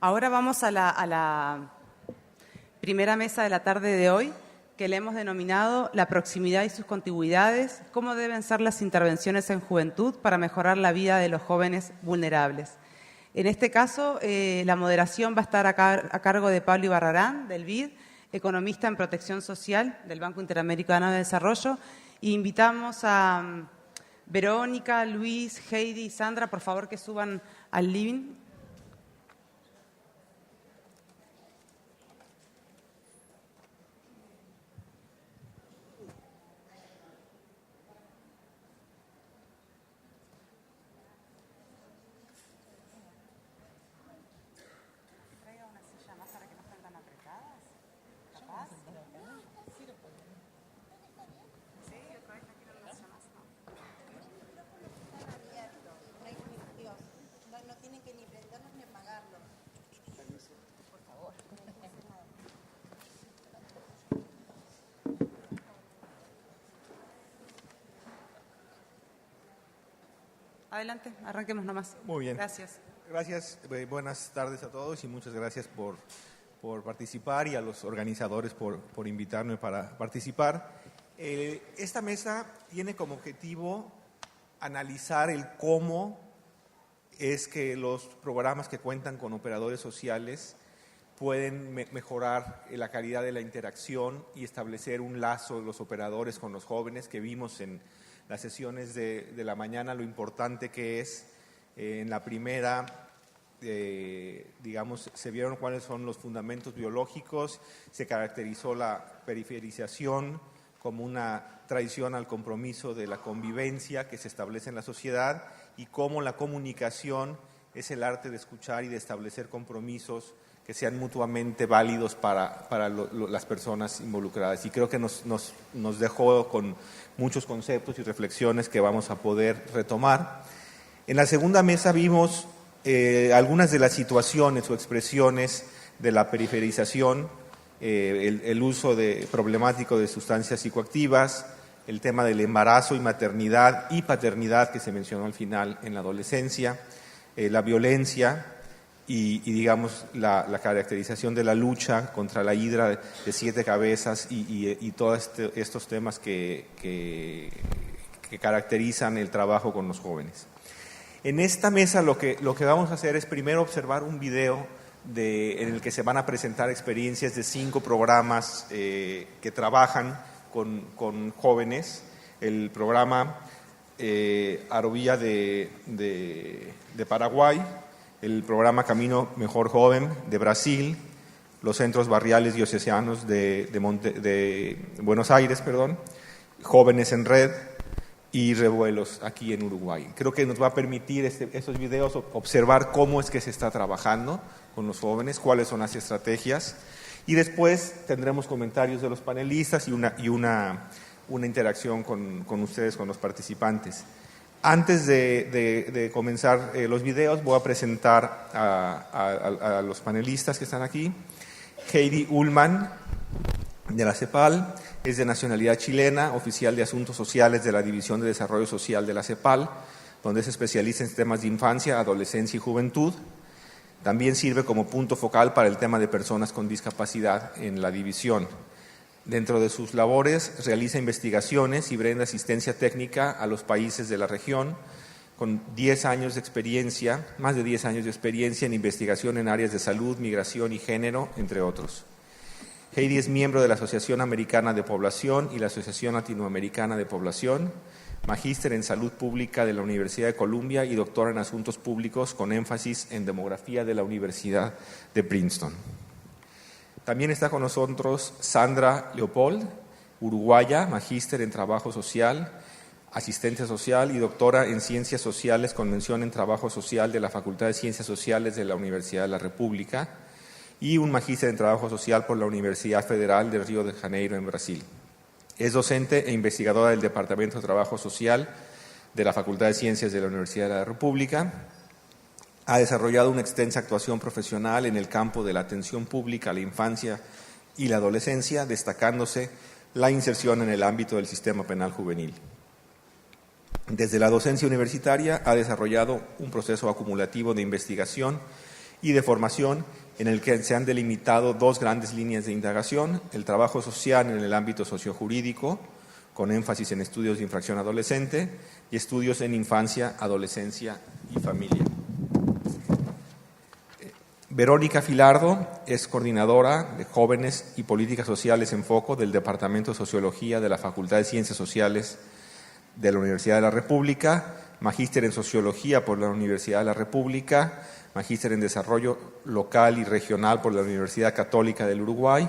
Ahora vamos a la primera mesa de la tarde de hoy, que le hemos denominado La proximidad y sus contiguidades, cómo deben ser las intervenciones en juventud para mejorar la vida de los jóvenes vulnerables. En este caso, la moderación va a estar a cargo de Pablo Ibarrarán, del BID, economista en protección social del Banco Interamericano de Desarrollo, e invitamos a Verónica, Luis, Heidi y Sandra, por favor, que suban al living. Adelante, arranquemos nomás. Muy bien. Gracias. Gracias, buenas tardes a todos y muchas gracias por participar y a los organizadores por invitarme para participar. Esta mesa tiene como objetivo analizar el cómo es que los programas que cuentan con operadores sociales pueden mejorar la calidad de la interacción y establecer un lazo de los operadores con los jóvenes, que vimos en las sesiones de la mañana lo importante que es. En la primera, digamos, se vieron cuáles son los fundamentos biológicos, se caracterizó la periferización como una traición al compromiso de la convivencia que se establece en la sociedad y cómo la comunicación es el arte de escuchar y de establecer compromisos que sean mutuamente válidos para las personas involucradas. Y creo que nos dejó con muchos conceptos y reflexiones que vamos a poder retomar. En la segunda mesa vimos algunas de las situaciones o expresiones de la periferización, el uso problemático de sustancias psicoactivas, el tema del embarazo y maternidad y paternidad que se mencionó al final en la adolescencia, la violencia y digamos, la caracterización de la lucha contra la hidra de 7 cabezas y todos estos temas que caracterizan el trabajo con los jóvenes. En esta mesa lo que vamos a hacer es primero observar un video en el que se van a presentar experiencias de 5 programas que trabajan con jóvenes. El programa Arovía de Paraguay, el programa Camino Mejor Joven de Brasil, los centros barriales diocesanos de Buenos Aires, Jóvenes en Red y Revuelos aquí en Uruguay. Creo que nos va a permitir estos videos observar cómo es que se está trabajando con los jóvenes, cuáles son las estrategias, y después tendremos comentarios de los panelistas y una interacción con ustedes, con los participantes. Antes de comenzar los videos, voy a presentar a los panelistas que están aquí. Heidi Ullmann, de la CEPAL, es de nacionalidad chilena, oficial de Asuntos Sociales de la División de Desarrollo Social de la CEPAL, donde se especializa en temas de infancia, adolescencia y juventud. También sirve como punto focal para el tema de personas con discapacidad en la división. Dentro de sus labores realiza investigaciones y brinda asistencia técnica a los países de la región, con 10 años de experiencia, más de 10 años de experiencia en investigación en áreas de salud, migración y género, entre otros. Heidi es miembro de la Asociación Americana de Población y la Asociación Latinoamericana de Población, magíster en Salud Pública de la Universidad de Columbia y doctora en Asuntos Públicos con énfasis en Demografía de la Universidad de Princeton. También está con nosotros Sandra Leopold, uruguaya, magíster en Trabajo Social, asistente social y doctora en Ciencias Sociales con mención en Trabajo Social de la Facultad de Ciencias Sociales de la Universidad de la República y un magíster en Trabajo Social por la Universidad Federal de Río de Janeiro en Brasil. Es docente e investigadora del Departamento de Trabajo Social de la Facultad de Ciencias de la Universidad de la República. Ha desarrollado una extensa actuación profesional en el campo de la atención pública a la infancia y la adolescencia, destacándose la inserción en el ámbito del sistema penal juvenil. Desde la docencia universitaria ha desarrollado un proceso acumulativo de investigación y de formación, en el que se han delimitado dos grandes líneas de indagación: el trabajo social en el ámbito sociojurídico, con énfasis en estudios de infracción adolescente, y estudios en infancia, adolescencia y familia. Verónica Filardo es coordinadora de Jóvenes y Políticas Sociales en Foco del Departamento de Sociología de la Facultad de Ciencias Sociales de la Universidad de la República, magíster en Sociología por la Universidad de la República, magíster en Desarrollo Local y Regional por la Universidad Católica del Uruguay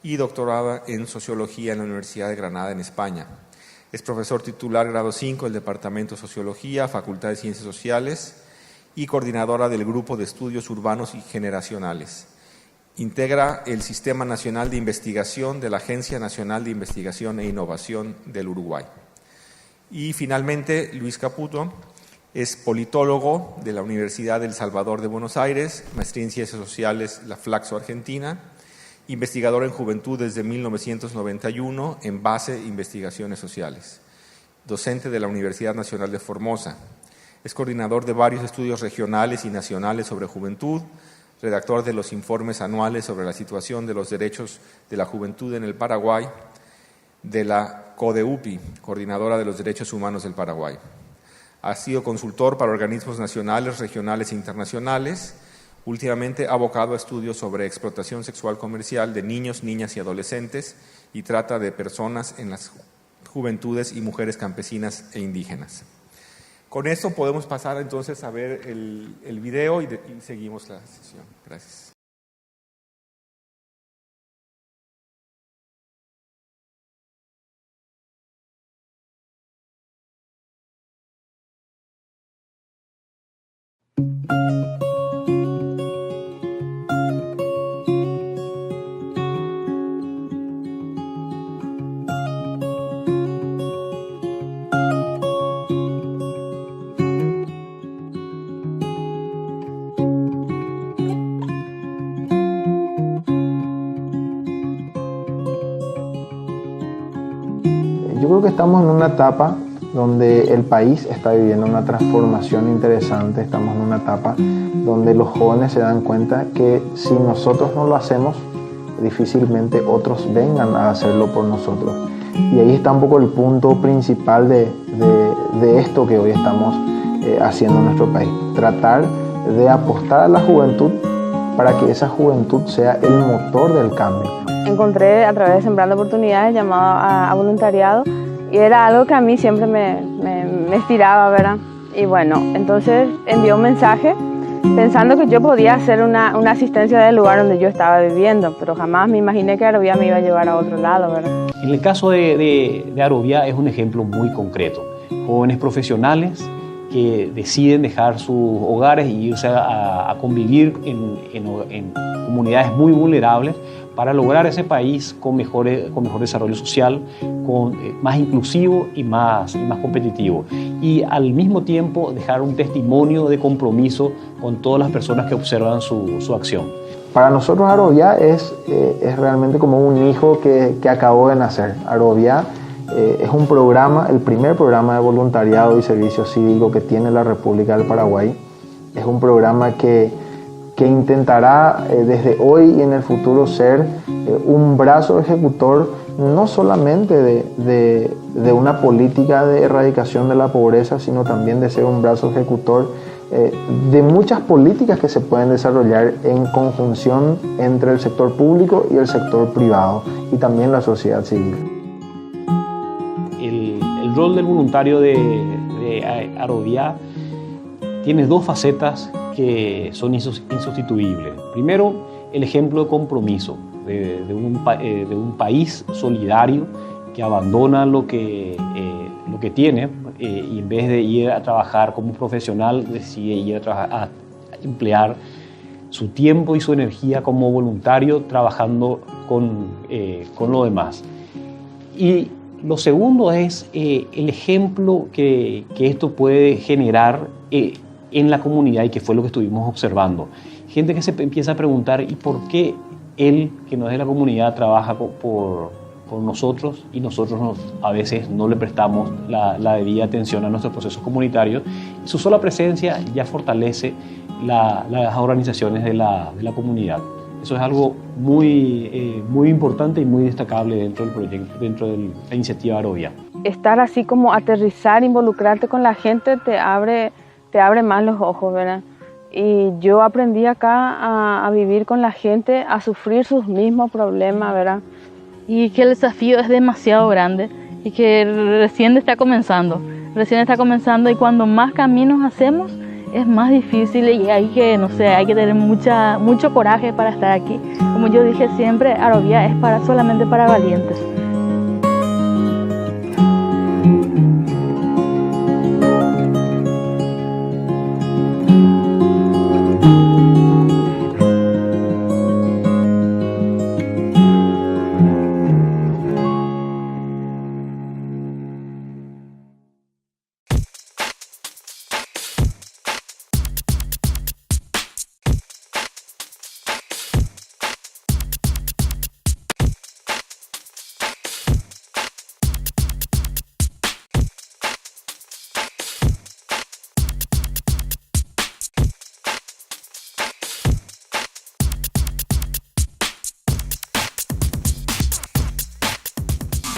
y doctorada en Sociología en la Universidad de Granada, en España. Es profesor titular grado 5 del Departamento de Sociología, Facultad de Ciencias Sociales, y coordinadora del Grupo de Estudios Urbanos y Generacionales. Integra el Sistema Nacional de Investigación de la Agencia Nacional de Investigación e Innovación del Uruguay. Y finalmente, Luis Caputo es politólogo de la Universidad del Salvador de Buenos Aires, maestría en Ciencias Sociales, la Flaxo Argentina, investigador en Juventud desde 1991 en Base Investigaciones Sociales, docente de la Universidad Nacional de Formosa. Es coordinador de varios estudios regionales y nacionales sobre juventud, redactor de los informes anuales sobre la situación de los derechos de la juventud en el Paraguay, de la CODEUPI, Coordinadora de los Derechos Humanos del Paraguay. Ha sido consultor para organismos nacionales, regionales e internacionales, últimamente abocado a estudios sobre explotación sexual comercial de niños, niñas y adolescentes y trata de personas en las juventudes y mujeres campesinas e indígenas. Con esto podemos pasar entonces a ver el video y seguimos la sesión. Gracias. Yo creo que estamos en una etapa donde el país está viviendo una transformación interesante. Estamos en una etapa donde los jóvenes se dan cuenta que si nosotros no lo hacemos, difícilmente otros vengan a hacerlo por nosotros. Y ahí está un poco el punto principal de esto que hoy estamos haciendo en nuestro país. Tratar de apostar a la juventud para que esa juventud sea el motor del cambio. Encontré a través de Sembrando Oportunidades llamado a voluntariado y era algo que a mí siempre me estiraba, ¿verdad? Y bueno, entonces envié un mensaje pensando que yo podía hacer una asistencia del lugar donde yo estaba viviendo, pero jamás me imaginé que Arovía me iba a llevar a otro lado, ¿verdad? En el caso de Arovía es un ejemplo muy concreto. Jóvenes profesionales que deciden dejar sus hogares y irse a convivir en comunidades muy vulnerables para lograr ese país con mejor desarrollo social, más inclusivo y más competitivo. Y al mismo tiempo dejar un testimonio de compromiso con todas las personas que observan su acción. Para nosotros Arovía es realmente como un hijo que acabó de nacer. Arovía es un programa, el primer programa de voluntariado y servicio cívico que tiene la República del Paraguay. Es un programa que intentará desde hoy y en el futuro ser un brazo ejecutor no solamente de una política de erradicación de la pobreza, sino también de ser un brazo ejecutor de muchas políticas que se pueden desarrollar en conjunción entre el sector público y el sector privado y también la sociedad civil. El rol del voluntario de Arovía tiene dos facetas que son insustituibles. Primero, el ejemplo de compromiso de un país solidario que abandona lo que tiene y en vez de ir a trabajar como profesional decide ir a emplear su tiempo y su energía como voluntario trabajando con lo demás. Y lo segundo es el ejemplo que esto puede generar en la comunidad y que fue lo que estuvimos observando. Gente que se empieza a preguntar ¿y por qué él, que no es de la comunidad, trabaja por nosotros y nosotros a veces no le prestamos la debida atención a nuestros procesos comunitarios? Su sola presencia ya fortalece las organizaciones de la comunidad. Eso es algo muy importante y muy destacable dentro del proyecto, dentro de la iniciativa Arovia. Estar así como aterrizar, involucrarte con la gente te abre más los ojos, ¿verdad? Y yo aprendí acá a vivir con la gente, a sufrir sus mismos problemas, ¿verdad? Y que el desafío es demasiado grande y que recién está comenzando y cuando más caminos hacemos es más difícil y hay que, no sé, hay que tener mucho coraje para estar aquí. Como yo dije siempre, Arovia es solamente para valientes.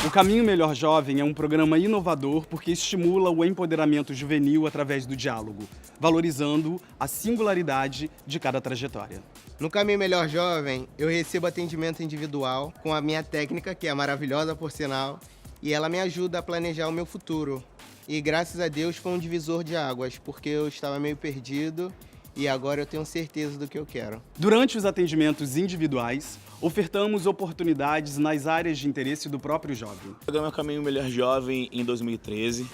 O Caminho Melhor Jovem é um programa inovador porque estimula o empoderamento juvenil através do diálogo, valorizando a singularidade de cada trajetória. No Caminho Melhor Jovem, eu recebo atendimento individual com a minha técnica, que é maravilhosa por sinal, e ela me ajuda a planejar o meu futuro. E graças a Deus foi um divisor de águas, porque eu estava meio perdido e agora eu tenho certeza do que eu quero. Durante os atendimentos individuais, ofertamos oportunidades nas áreas de interesse do próprio jovem. O programa Caminho Melhor Jovem em 2013.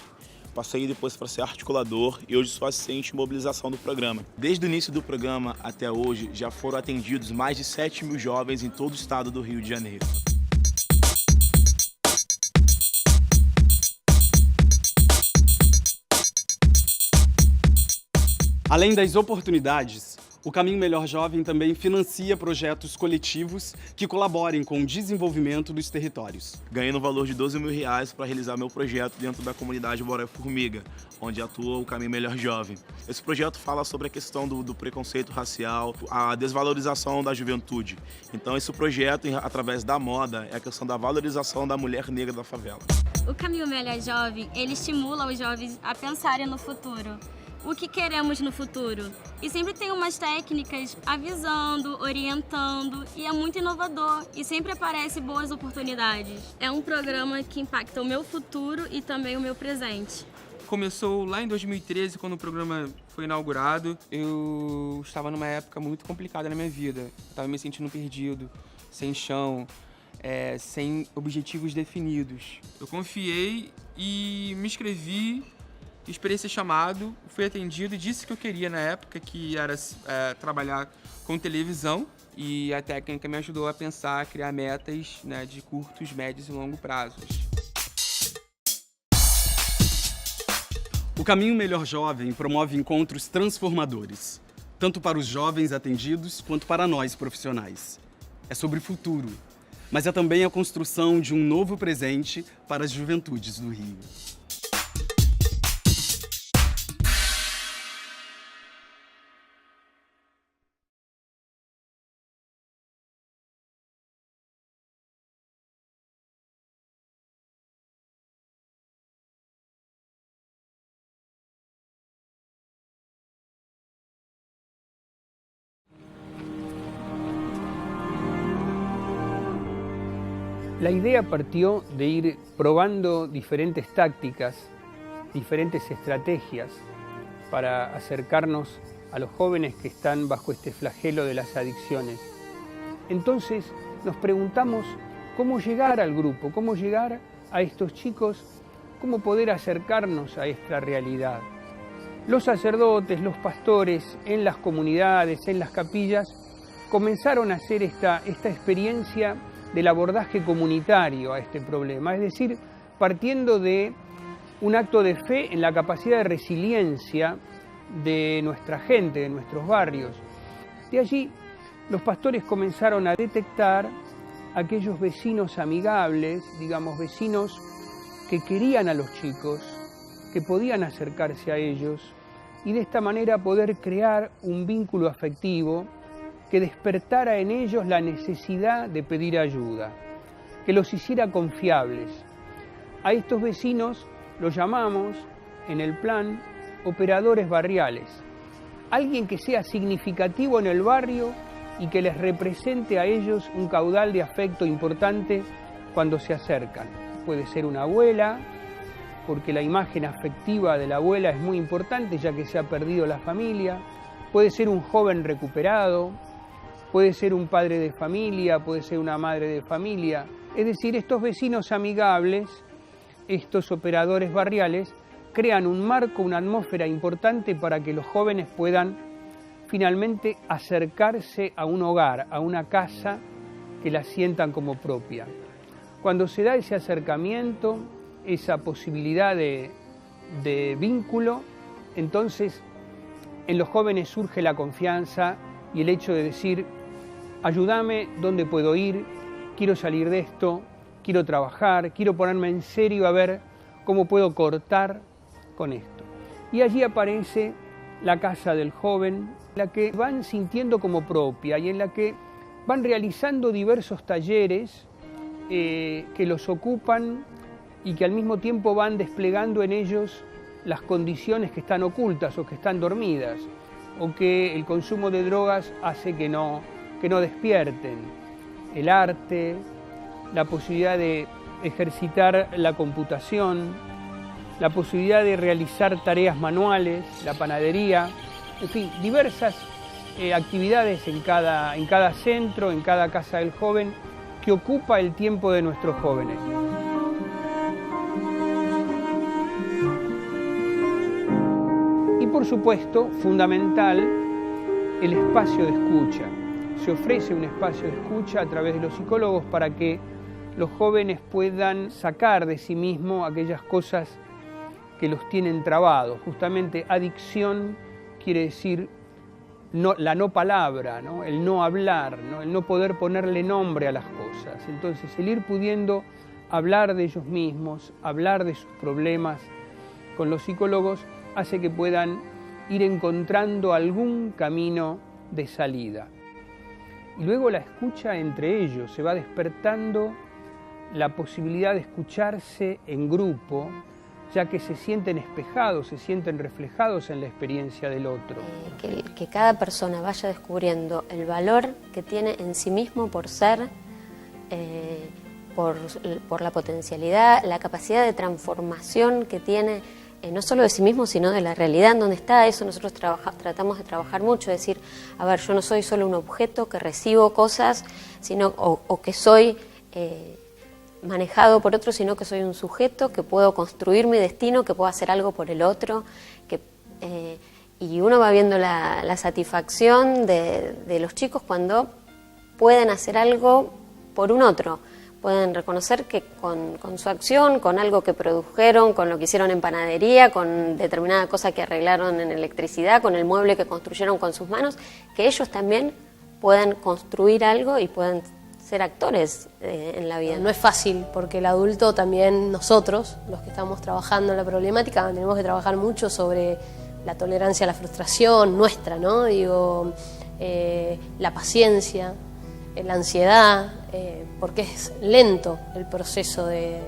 Passei depois para ser articulador e hoje sou assistente de mobilização do programa. Desde o início do programa até hoje, já foram atendidos mais de 7.000 jovens em todo o estado do Rio de Janeiro. Além das oportunidades, o Caminho Melhor Jovem também financia projetos coletivos que colaborem com o desenvolvimento dos territórios. Ganhei no valor de R$12.000 para realizar meu projeto dentro da comunidade Boré Formiga, onde atua o Caminho Melhor Jovem. Esse projeto fala sobre a questão do preconceito racial, a desvalorização da juventude. Então esse projeto, através da moda, é a questão da valorização da mulher negra da favela. O Caminho Melhor Jovem, ele estimula os jovens a pensarem no futuro. O que queremos no futuro. E sempre tem umas técnicas avisando, orientando, e é muito inovador e sempre aparece boas oportunidades. É um programa que impacta o meu futuro e também o meu presente. Começou lá em 2013, quando o programa foi inaugurado. Eu estava numa época muito complicada na minha vida. Eu estava me sentindo perdido, sem chão, sem objetivos definidos. Eu confiei e me inscrevi. Esperei ser chamado, fui atendido e disse que eu queria na época, que era trabalhar com televisão, e a técnica me ajudou a pensar, a criar metas, né, de curtos, médios e longo prazos. O Caminho Melhor Jovem promove encontros transformadores, tanto para os jovens atendidos quanto para nós profissionais. É sobre futuro, mas é também a construção de um novo presente para as juventudes do Rio. La idea partió de ir probando diferentes tácticas, diferentes estrategias para acercarnos a los jóvenes que están bajo este flagelo de las adicciones. Entonces nos preguntamos cómo llegar al grupo, cómo llegar a estos chicos, cómo poder acercarnos a esta realidad. Los sacerdotes, los pastores en las comunidades, en las capillas, comenzaron a hacer esta experiencia del abordaje comunitario a este problema, es decir, partiendo de un acto de fe en la capacidad de resiliencia de nuestra gente, de nuestros barrios. De allí, los pastores comenzaron a detectar aquellos vecinos amigables, digamos, vecinos que querían a los chicos, que podían acercarse a ellos, y de esta manera poder crear un vínculo afectivo que despertara en ellos la necesidad de pedir ayuda, que los hiciera confiables. A estos vecinos los llamamos en el plan operadores barriales, alguien que sea significativo en el barrio y que les represente a ellos un caudal de afecto importante cuando se acercan. Puede ser una abuela, porque la imagen afectiva de la abuela es muy importante ya que se ha perdido la familia. Puede ser un joven recuperado, puede ser un padre de familia, puede ser una madre de familia. Es decir, estos vecinos amigables, estos operadores barriales, crean un marco, una atmósfera importante para que los jóvenes puedan finalmente acercarse a un hogar, a una casa que la sientan como propia. Cuando se da ese acercamiento, esa posibilidad de vínculo, entonces en los jóvenes surge la confianza y el hecho de decir, ayúdame, ¿dónde puedo ir? Quiero salir de esto, quiero trabajar, quiero ponerme en serio a ver cómo puedo cortar con esto. Y allí aparece la casa del joven, la que van sintiendo como propia y en la que van realizando diversos talleres que los ocupan y que al mismo tiempo van desplegando en ellos las condiciones que están ocultas o que están dormidas, o que el consumo de drogas hace que no despierten. El arte, la posibilidad de ejercitar la computación, la posibilidad de realizar tareas manuales, la panadería, en fin, diversas actividades en cada centro, en cada casa del joven, que ocupa el tiempo de nuestros jóvenes. Y por supuesto, fundamental, el espacio de escucha. Se ofrece un espacio de escucha a través de los psicólogos para que los jóvenes puedan sacar de sí mismos aquellas cosas que los tienen trabados. Justamente adicción quiere decir la no palabra, ¿no? El no hablar, ¿no? El no poder ponerle nombre a las cosas. Entonces el ir pudiendo hablar de ellos mismos, hablar de sus problemas con los psicólogos, hace que puedan ir encontrando algún camino de salida. Y luego la escucha entre ellos, se va despertando la posibilidad de escucharse en grupo, ya que se sienten espejados, se sienten reflejados en la experiencia del otro. Que cada persona vaya descubriendo el valor que tiene en sí mismo por ser, por la potencialidad, la capacidad de transformación que tiene, no solo de sí mismo, sino de la realidad en donde está. Eso nosotros tratamos de trabajar mucho, decir, a ver, yo no soy solo un objeto que recibo cosas, sino o que soy manejado por otro, sino que soy un sujeto, que puedo construir mi destino, que puedo hacer algo por el otro, y uno va viendo la satisfacción de los chicos cuando pueden hacer algo por un otro, pueden reconocer que con su acción, con algo que produjeron, con lo que hicieron en panadería, con determinada cosa que arreglaron en electricidad, con el mueble que construyeron con sus manos, que ellos también puedan construir algo y puedan ser actores en la vida. No es fácil, porque el adulto también, nosotros, los que estamos trabajando en la problemática, tenemos que trabajar mucho sobre la tolerancia a la frustración nuestra, ¿no? Digo, la paciencia, la ansiedad, porque es lento el proceso de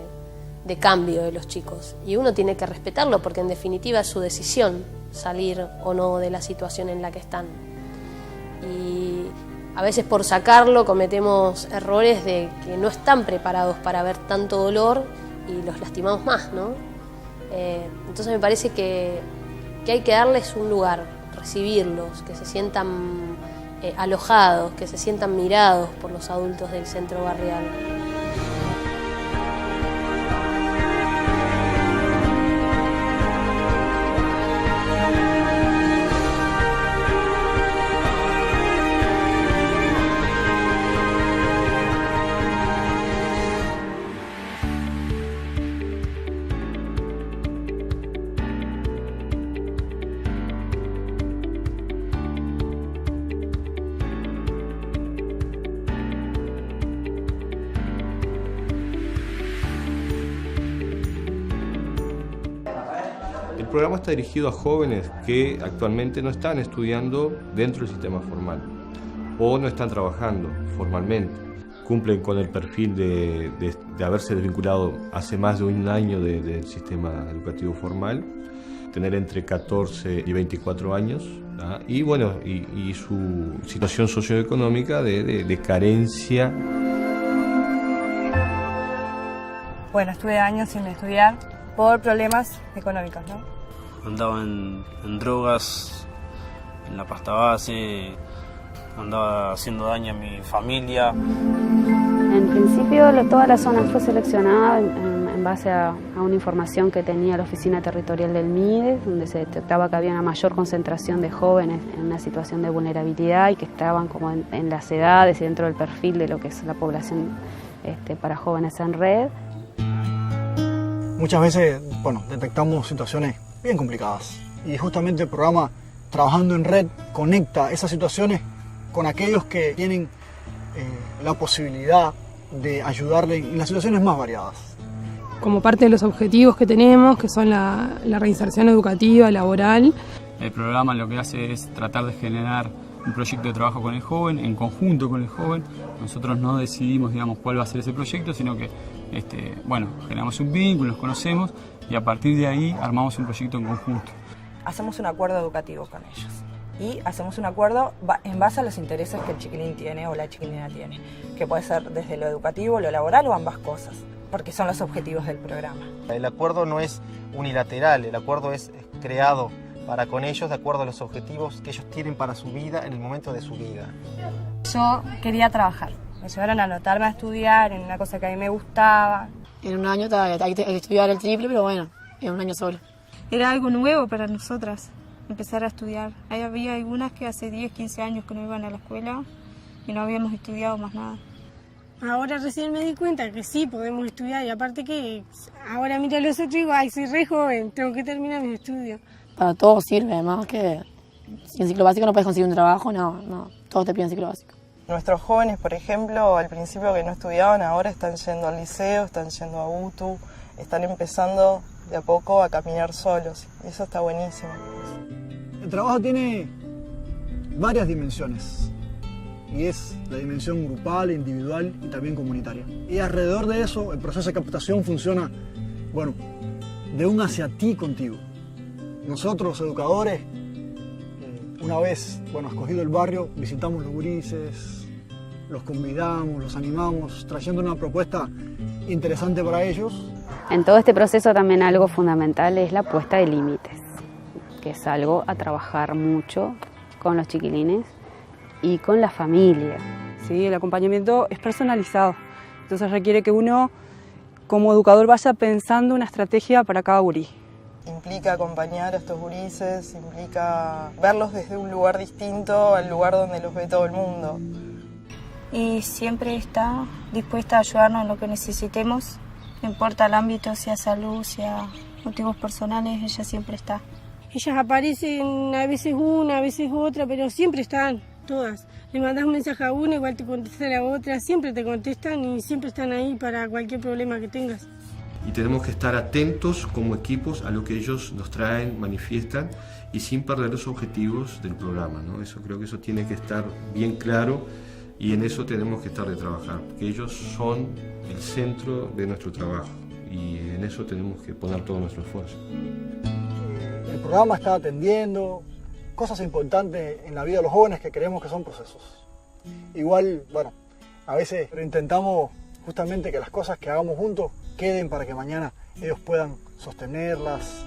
cambio de los chicos. Y uno tiene que respetarlo, porque en definitiva es su decisión salir o no de la situación en la que están. Y a veces por sacarlo cometemos errores de que no están preparados para ver tanto dolor y los lastimamos más, ¿no? Entonces me parece que hay que darles un lugar, recibirlos, que se sientan alojados, que se sientan mirados por los adultos del centro barrial. programa está dirigido a jóvenes que actualmente no están estudiando dentro del sistema formal o no están trabajando formalmente. Cumplen con el perfil de haberse desvinculado hace más de un año del sistema educativo formal, tener entre 14 y 24 años, ¿tá? Y bueno, y su situación socioeconómica de carencia. Bueno, estuve años sin estudiar por problemas económicos, ¿no? Andaba en drogas, en la pasta base, andaba haciendo daño a mi familia. En principio toda la zona fue seleccionada en base a una información que tenía la Oficina Territorial del MIDES, donde se detectaba que había una mayor concentración de jóvenes en una situación de vulnerabilidad y que estaban como en las edades y dentro del perfil de lo que es la población para jóvenes en red. Muchas veces, detectamos situaciones bien complicadas y justamente el programa Trabajando en Red conecta esas situaciones con aquellos que tienen la posibilidad de ayudarle en las situaciones más variadas. Como parte de los objetivos que tenemos, que son la reinserción educativa, laboral. El programa lo que hace es tratar de generar un proyecto de trabajo con el joven, en conjunto con el joven. Nosotros no decidimos, cuál va a ser ese proyecto, sino que generamos un vínculo, nos conocemos y a partir de ahí armamos un proyecto en conjunto. Hacemos un acuerdo educativo con ellos y hacemos un acuerdo en base a los intereses que el chiquilín tiene o la chiquilina tiene, que puede ser desde lo educativo, lo laboral o ambas cosas, porque son los objetivos del programa. El acuerdo no es unilateral, el acuerdo es creado para con ellos de acuerdo a los objetivos que ellos tienen para su vida en el momento de su vida. Yo quería trabajar, me llevaron a anotarme a estudiar en una cosa que a mí me gustaba. En un año hay que estudiar el triple, pero bueno, en un año solo. Era algo nuevo para nosotras, empezar a estudiar. Ahí había algunas que hace 10, 15 años que no iban a la escuela y no habíamos estudiado más nada. Ahora recién me di cuenta que sí podemos estudiar y aparte que ahora miro a los otros y digo, ay, soy re joven, tengo que terminar mis estudios. Para todo sirve, además que si en ciclo básico no puedes conseguir un trabajo, no, todos te piden ciclo básico. Nuestros jóvenes, por ejemplo, al principio que no estudiaban, ahora están yendo al liceo, están yendo a UTU, están empezando de a poco a caminar solos y eso está buenísimo. El trabajo tiene varias dimensiones y es la dimensión grupal, individual y también comunitaria. Y alrededor de eso el proceso de captación funciona, de un hacia ti contigo. Nosotros, educadores, una vez escogido el barrio, visitamos los gurises, los convidamos, los animamos, trayendo una propuesta interesante para ellos. En todo este proceso también algo fundamental es la puesta de límites, que es algo a trabajar mucho con los chiquilines y con la familia. Sí, el acompañamiento es personalizado, entonces requiere que uno como educador vaya pensando una estrategia para cada gurí. Implica acompañar a estos gurises, implica verlos desde un lugar distinto al lugar donde los ve todo el mundo. Y siempre está dispuesta a ayudarnos en lo que necesitemos, no importa el ámbito, sea salud, sea motivos personales, ella siempre está. Ellas aparecen a veces una, a veces otra, pero siempre están, todas. Le mandas un mensaje a una, igual te contesta la otra, siempre te contestan y siempre están ahí para cualquier problema que tengas. Y tenemos que estar atentos como equipos a lo que ellos nos traen, manifiestan y sin perder los objetivos del programa, ¿no? Creo que eso tiene que estar bien claro y en eso tenemos que estar de trabajar, porque ellos son el centro de nuestro trabajo y en eso tenemos que poner todo nuestro esfuerzo. El programa está atendiendo cosas importantes en la vida de los jóvenes que creemos que son procesos. Igual, a veces intentamos justamente que las cosas que hagamos juntos queden para que mañana ellos puedan sostenerlas.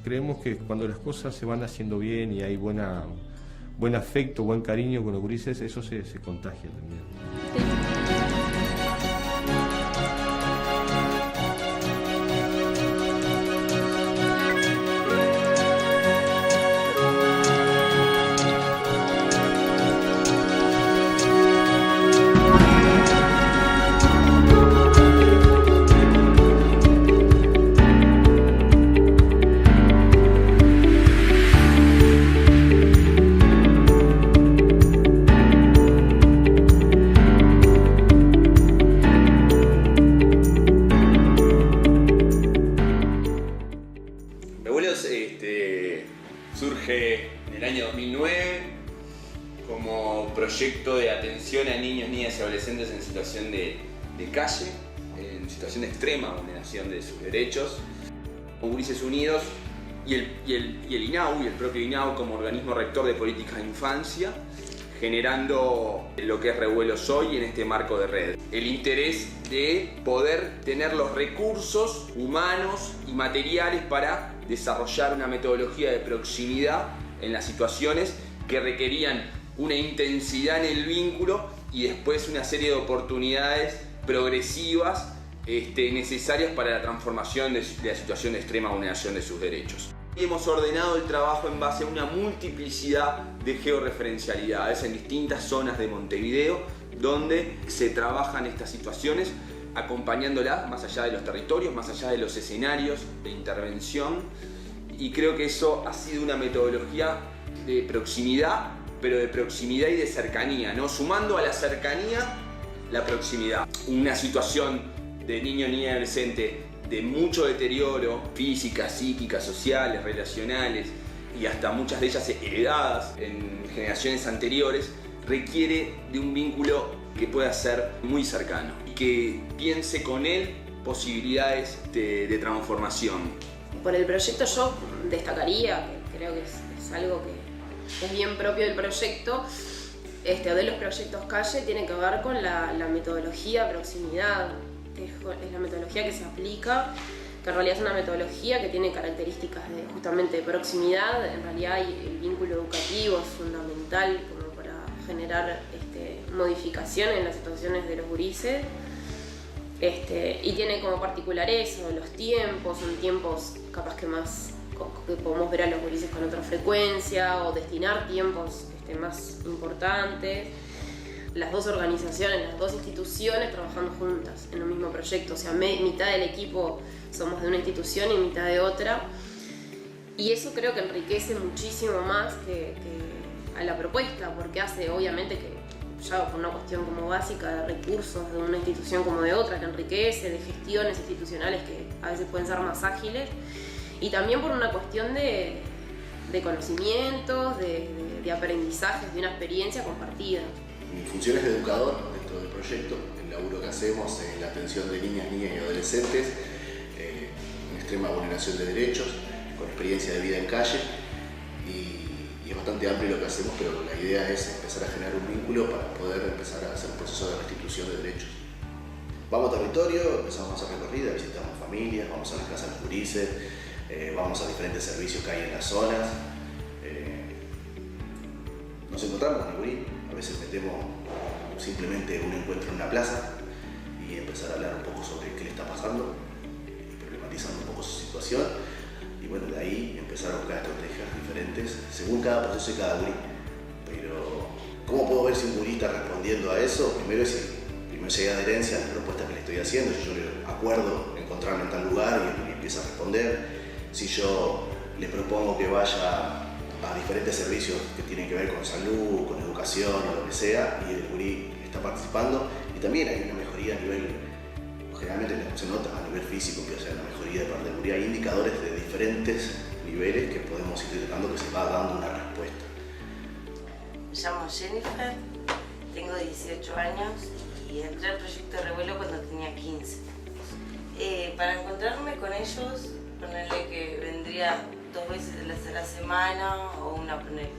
Creemos que cuando las cosas se van haciendo bien y hay buen afecto, buen cariño con los gurises, eso se contagia también. adolescentes en situación de calle, en situación de extrema vulneración de sus derechos. Gurises Unidos y el INAU, y el propio INAU como organismo rector de políticas de infancia, generando lo que es Revuelos Hoy en este marco de red. El interés de poder tener los recursos humanos y materiales para desarrollar una metodología de proximidad en las situaciones que requerían una intensidad en el vínculo y después una serie de oportunidades progresivas necesarias para la transformación de la situación de extrema vulneración de sus derechos. Hemos ordenado el trabajo en base a una multiplicidad de georreferencialidades en distintas zonas de Montevideo, donde se trabajan estas situaciones, acompañándolas más allá de los territorios, más allá de los escenarios de intervención. Y creo que eso ha sido una metodología de proximidad, pero de proximidad y de cercanía, ¿no? Sumando a la cercanía la proximidad. Una situación de niño, niña y adolescente de mucho deterioro, física, psíquica, sociales, relacionales, y hasta muchas de ellas heredadas en generaciones anteriores, requiere de un vínculo que pueda ser muy cercano y que piense con él posibilidades de transformación. Por el proyecto yo destacaría, que creo que es algo que es bien propio del proyecto, o de los proyectos calle, tiene que ver con la metodología proximidad, que es la metodología que se aplica, que en realidad es una metodología que tiene características justamente de proximidad. En realidad el vínculo educativo es fundamental como para generar modificación en las situaciones de los gurises, y tiene como particular eso, los tiempos, son tiempos capaz que más que podemos ver a los gurises con otra frecuencia o destinar tiempos más importantes. Las dos organizaciones, las dos instituciones trabajando juntas en el mismo proyecto, o sea, mitad del equipo somos de una institución y mitad de otra, y eso creo que enriquece muchísimo más que a la propuesta, porque hace obviamente que ya por una cuestión como básica de recursos de una institución como de otra, que enriquece, de gestiones institucionales que a veces pueden ser más ágiles, y también por una cuestión de conocimientos, de aprendizajes, de una experiencia compartida. Mi función es de educador dentro del proyecto. El laburo que hacemos es la atención de niñas y adolescentes en extrema vulneración de derechos, con experiencia de vida en calle, y es bastante amplio lo que hacemos, pero la idea es empezar a generar un vínculo para poder empezar a hacer un proceso de restitución de derechos. Vamos a territorio, empezamos a hacer recorrida, visitamos familias, vamos a las casas de los gurises, vamos a diferentes servicios que hay en las zonas. Nos encontramos con el gurí, a veces metemos simplemente un encuentro en una plaza y empezar a hablar un poco sobre qué le está pasando, problematizando un poco su situación, y bueno, de ahí empezar a buscar estrategias diferentes según cada proceso y cada gurí. Pero ¿cómo puedo ver si un gurí está respondiendo a eso? Primero si hay adherencia a las propuestas que le estoy haciendo, si yo le acuerdo encontrarme en tal lugar y empieza a responder, si yo le propongo que vaya a diferentes servicios que tienen que ver con salud, con educación o lo que sea, y el gurí está participando, y también hay una mejoría a nivel, generalmente se nota a nivel físico que hay una mejoría de parte del gurí. Hay indicadores de diferentes niveles que podemos ir detectando que se va dando una respuesta. Me llamo Jennifer, tengo 18 años y entré al proyecto Revuelo cuando tenía 15. Para encontrarme con ellos, ponerle que vendría 2 veces a la semana o una, poner.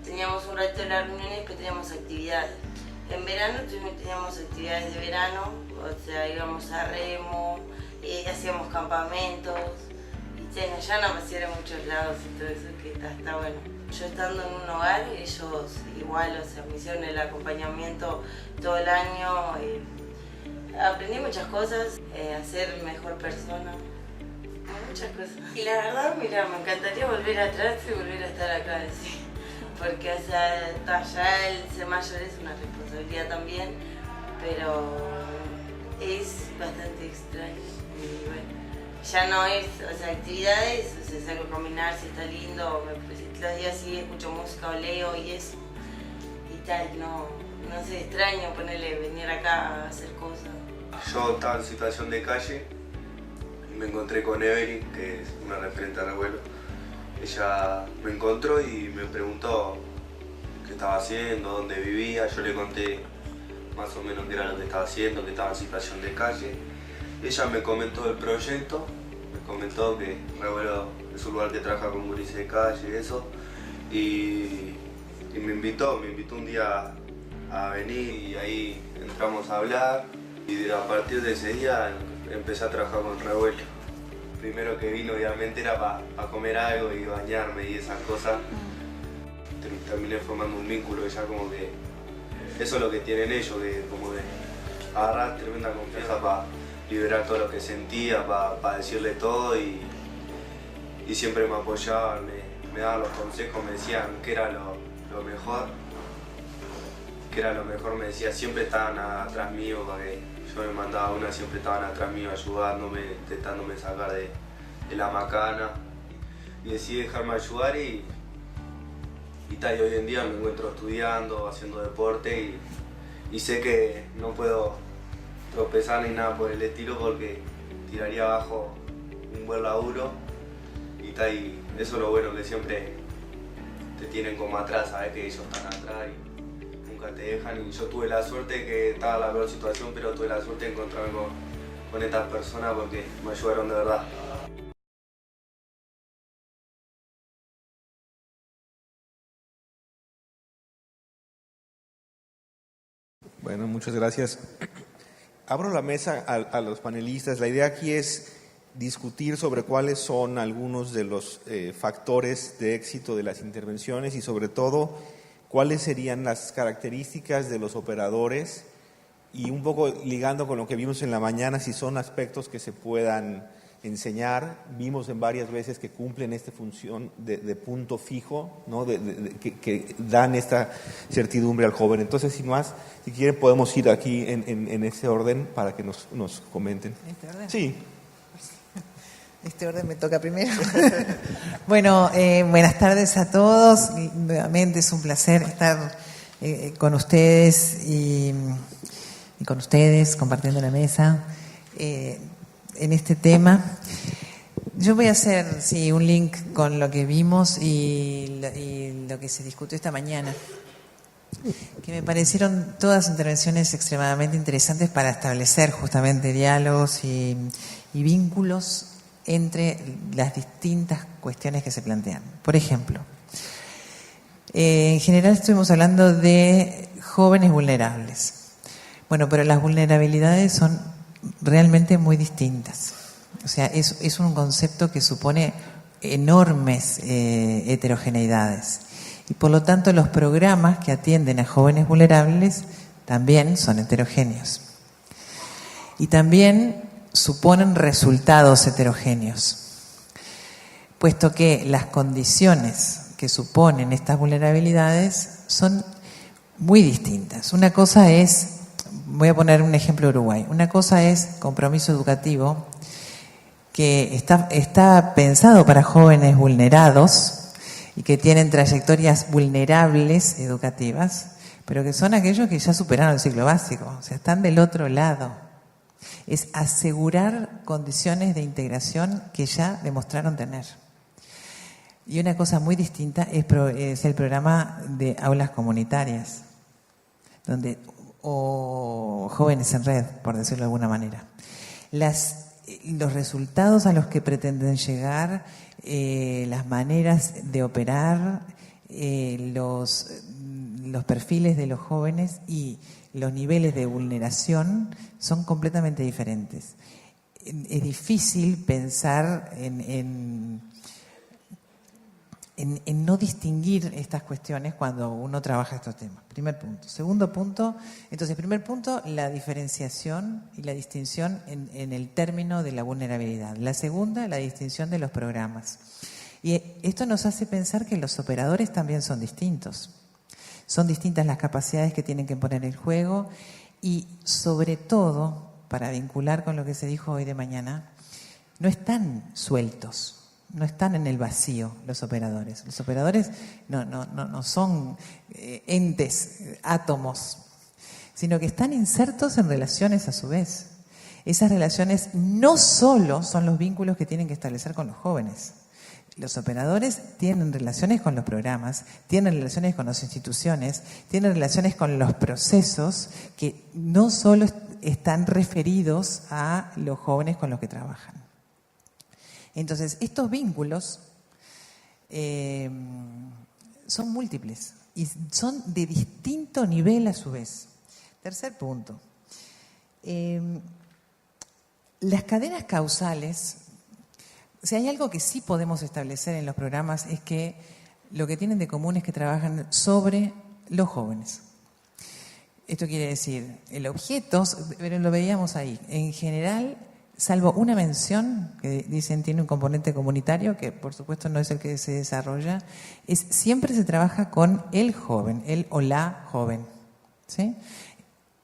Teníamos un rato de las reuniones, pero teníamos actividades. En verano teníamos actividades de verano, o sea, íbamos a remo, hacíamos campamentos, y ya no pasearon a muchos lados y todo eso, que está bueno. Yo estando en un hogar, ellos igual, o sea, me hicieron el acompañamiento todo el año, aprendí muchas cosas, a ser mejor persona. Muchas cosas. Y la verdad, mira, me encantaría volver atrás y volver a estar acá, sí. Porque, o sea, ya el ser mayor es una responsabilidad también, pero es bastante extraño. Y bueno, ya no es, o sea, actividades, o sea, salgo a caminar, si está lindo, los días sí escucho música o leo y eso. Y tal, no sé, extraño ponerle, venir acá a hacer cosas. Yo estaba en situación de calle. Me encontré con Evelyn, que es una referente al abuelo. Ella me encontró y me preguntó qué estaba haciendo, dónde vivía. Yo le conté más o menos qué era lo que estaba haciendo, que estaba en situación de calle. Ella me comentó del proyecto, me comentó que Revuelo es un lugar que trabaja con gurises de calle y eso, y me invitó un día a venir y ahí entramos a hablar, y a partir de ese día empecé a trabajar con Revuelo. Primero que vino obviamente era para comer algo y bañarme y esas cosas. Terminé formando un vínculo que ya como que eso es lo que tienen ellos, que como de agarrar tremenda confianza para liberar todo lo que sentía, para decirle todo, y siempre me apoyaban, me daban los consejos, me decían que era lo mejor, me decía, siempre estaban atrás mío, porque yo me mandaba una, siempre estaban atrás mío ayudándome, intentándome sacar de la macana, y decidí dejarme ayudar y hoy en día me encuentro estudiando, haciendo deporte, y sé que no puedo tropezar ni nada por el estilo porque tiraría abajo un buen laburo, y eso es lo bueno, que siempre te tienen como atrás, sabes que ellos están atrás y nunca te dejan. Y yo tuve la suerte, que estaba en la peor situación, pero tuve la suerte de encontrarme con estas personas porque me ayudaron de verdad. Bueno, muchas gracias. Abro la mesa a los panelistas. La idea aquí es discutir sobre cuáles son algunos de los factores de éxito de las intervenciones y sobre todo cuáles serían las características de los operadores, y un poco ligando con lo que vimos en la mañana, si son aspectos que se puedan enseñar. Vimos en varias veces que cumplen esta función de punto fijo, ¿no? que dan esta certidumbre al joven. Entonces, sin más, si quieren podemos ir aquí en ese orden para que nos comenten. ¿Este orden? Sí. Este orden me toca primero. Bueno, buenas tardes a todos. Nuevamente es un placer estar con ustedes y con ustedes compartiendo la mesa en este tema. Yo voy a hacer un link con lo que vimos y lo que se discutió esta mañana, que me parecieron todas intervenciones extremadamente interesantes para establecer justamente diálogos y vínculos entre las distintas cuestiones que se plantean. Por ejemplo, en general estuvimos hablando de jóvenes vulnerables. Bueno, pero las vulnerabilidades son realmente muy distintas. O sea, es un concepto que supone enormes heterogeneidades. Y por lo tanto los programas que atienden a jóvenes vulnerables también son heterogéneos. Y también suponen resultados heterogéneos, puesto que las condiciones que suponen estas vulnerabilidades son muy distintas. Una cosa es, voy a poner un ejemplo de Uruguay, una cosa es compromiso educativo, que está pensado para jóvenes vulnerados y que tienen trayectorias vulnerables educativas, pero que son aquellos que ya superaron el ciclo básico, o sea, están del otro lado. Es asegurar condiciones de integración que ya demostraron tener. Y una cosa muy distinta es el programa de aulas comunitarias, o jóvenes en red, por decirlo de alguna manera. Los resultados a los que pretenden llegar, las maneras de operar, los perfiles de los jóvenes y los niveles de vulneración son completamente diferentes. Es difícil pensar en no distinguir estas cuestiones cuando uno trabaja estos temas. Primer punto. Segundo punto, entonces, primer punto, la diferenciación y la distinción en el término de la vulnerabilidad. La segunda, la distinción de los programas. Y esto nos hace pensar que los operadores también son distintos. Son distintas las capacidades que tienen que poner en juego y, sobre todo, para vincular con lo que se dijo hoy de mañana, no están sueltos, no están en el vacío los operadores. Los operadores no son entes, átomos, sino que están insertos en relaciones a su vez. Esas relaciones no solo son los vínculos que tienen que establecer con los jóvenes. Los operadores tienen relaciones con los programas, tienen relaciones con las instituciones, tienen relaciones con los procesos que no solo están referidos a los jóvenes con los que trabajan. Entonces, estos vínculos son múltiples y son de distinto nivel a su vez. Tercer punto. Las cadenas causales, si hay algo que sí podemos establecer en los programas es que lo que tienen de común es que trabajan sobre los jóvenes. Esto quiere decir, el objeto, pero lo veíamos ahí, en general, salvo una mención que dicen tiene un componente comunitario, que por supuesto no es el que se desarrolla, siempre se trabaja con el joven, el o la joven, ¿sí?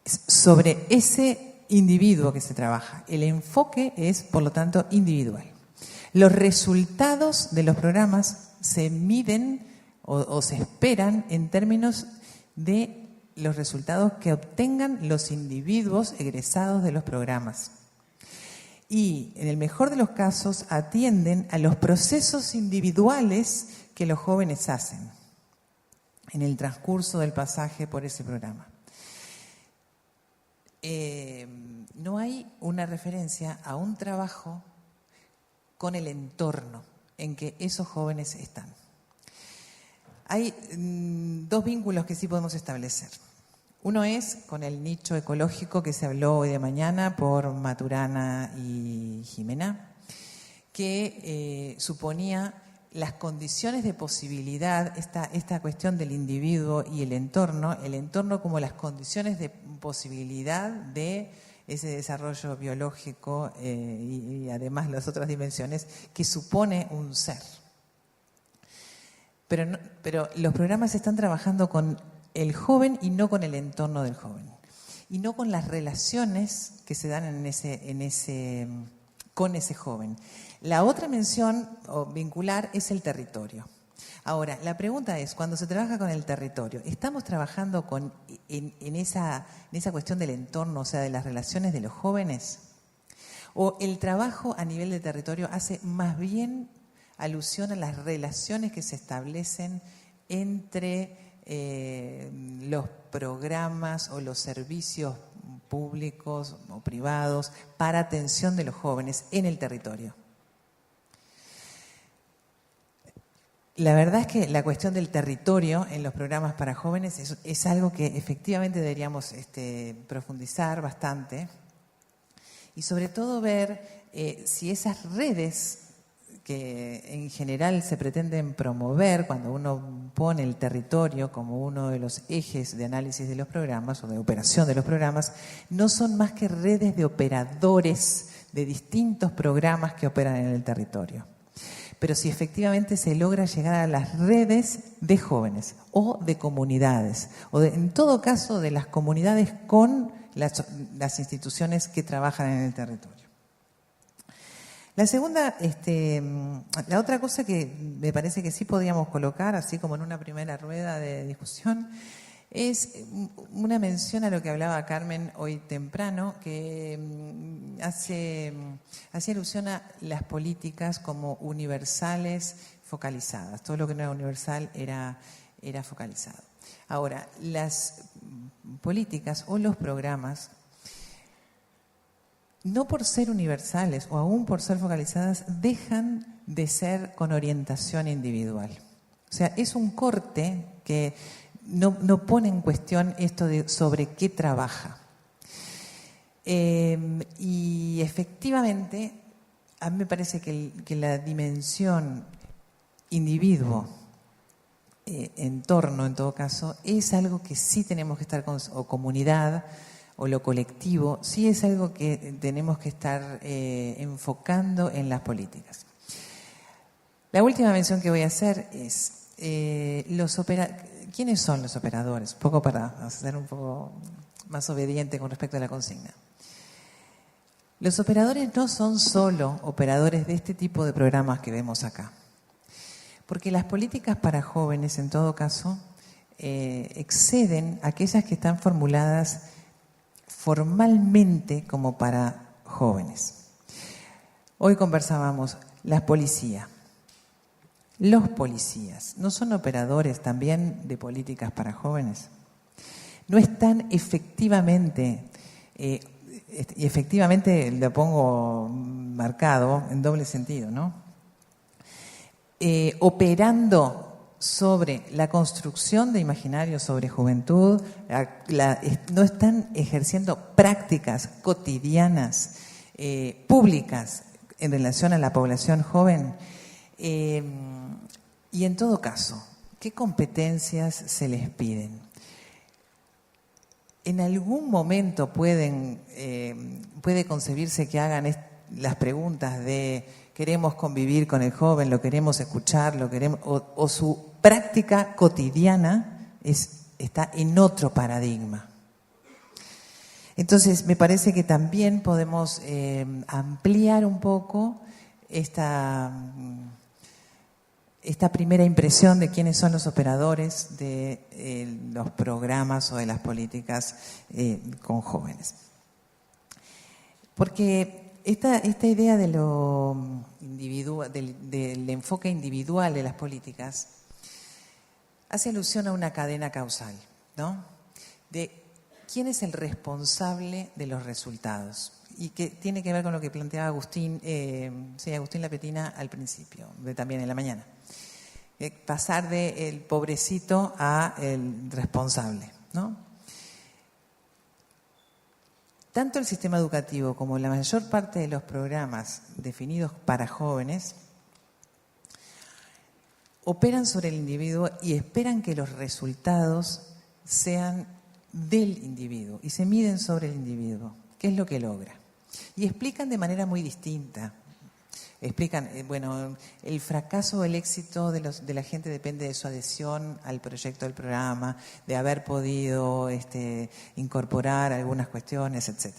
Sobre ese individuo que se trabaja. El enfoque es, por lo tanto, individual. Los resultados de los programas se miden o se esperan en términos de los resultados que obtengan los individuos egresados de los programas. Y, en el mejor de los casos, atienden a los procesos individuales que los jóvenes hacen en el transcurso del pasaje por ese programa. No hay una referencia a un trabajo con el entorno en que esos jóvenes están. Hay dos vínculos que sí podemos establecer. Uno es con el nicho ecológico que se habló hoy de mañana por Maturana y Jimena, que suponía las condiciones de posibilidad, esta cuestión del individuo y el entorno como las condiciones de posibilidad de ese desarrollo biológico y además las otras dimensiones que supone un ser. Pero los programas están trabajando con el joven y no con el entorno del joven. Y no con las relaciones que se dan con ese joven. La otra mención o vincular es el territorio. Ahora, la pregunta es, cuando se trabaja con el territorio, ¿estamos trabajando en esa cuestión del entorno, o sea, de las relaciones de los jóvenes? ¿O el trabajo a nivel de territorio hace más bien alusión a las relaciones que se establecen entre los programas o los servicios públicos o privados para atención de los jóvenes en el territorio? La verdad es que la cuestión del territorio en los programas para jóvenes es algo que efectivamente deberíamos profundizar bastante y sobre todo ver si esas redes que en general se pretenden promover cuando uno pone el territorio como uno de los ejes de análisis de los programas o de operación de los programas, no son más que redes de operadores de distintos programas que operan en el territorio. Pero si efectivamente se logra llegar a las redes de jóvenes o de comunidades, en todo caso de las comunidades con las instituciones que trabajan en el territorio. La segunda, la otra cosa que me parece que sí podíamos colocar, así como en una primera rueda de discusión, es una mención a lo que hablaba Carmen hoy temprano, que hace alusión a las políticas como universales focalizadas. Todo lo que no era universal era focalizado. Ahora, las políticas o los programas, no por ser universales o aún por ser focalizadas, dejan de ser con orientación individual. O sea, es un corte que no pone en cuestión esto de sobre qué trabaja. Y efectivamente, a mí me parece que la dimensión individuo, entorno en todo caso, es algo que sí tenemos que estar o comunidad, o lo colectivo, sí es algo que tenemos que estar enfocando en las políticas. La última mención que voy a hacer es ¿quiénes son los operadores? Poco para ser un poco más obediente con respecto a la consigna. Los operadores no son solo operadores de este tipo de programas que vemos acá, porque las políticas para jóvenes, en todo caso, exceden aquellas que están formuladas formalmente como para jóvenes. Hoy conversábamos, la policía. los policías, ¿no son operadores también de políticas para jóvenes? ¿No están efectivamente, y efectivamente lo pongo marcado en doble sentido, ¿no? Operando sobre la construcción de imaginarios sobre juventud, no están ejerciendo prácticas cotidianas, públicas en relación a la población joven? Y en todo caso, ¿qué competencias se les piden? ¿En algún momento puede concebirse que hagan las preguntas de queremos convivir con el joven, lo queremos escuchar, o su práctica cotidiana está en otro paradigma? Entonces, me parece que también podemos ampliar un poco esta primera impresión de quiénes son los operadores de los programas o de las políticas con jóvenes. Porque esta idea de lo individual, del enfoque individual de las políticas hace alusión a una cadena causal, ¿no? De quién es el responsable de los resultados, y que tiene que ver con lo que planteaba Agustín Lapetina al principio, también en la mañana. Pasar del pobrecito a el responsable, ¿no? Tanto el sistema educativo como la mayor parte de los programas definidos para jóvenes operan sobre el individuo y esperan que los resultados sean del individuo y se miden sobre el individuo. ¿Qué es lo que logra? Y explican de manera muy distinta. Explican, el fracaso o el éxito de la gente depende de su adhesión al proyecto del programa, de haber podido incorporar algunas cuestiones, etc.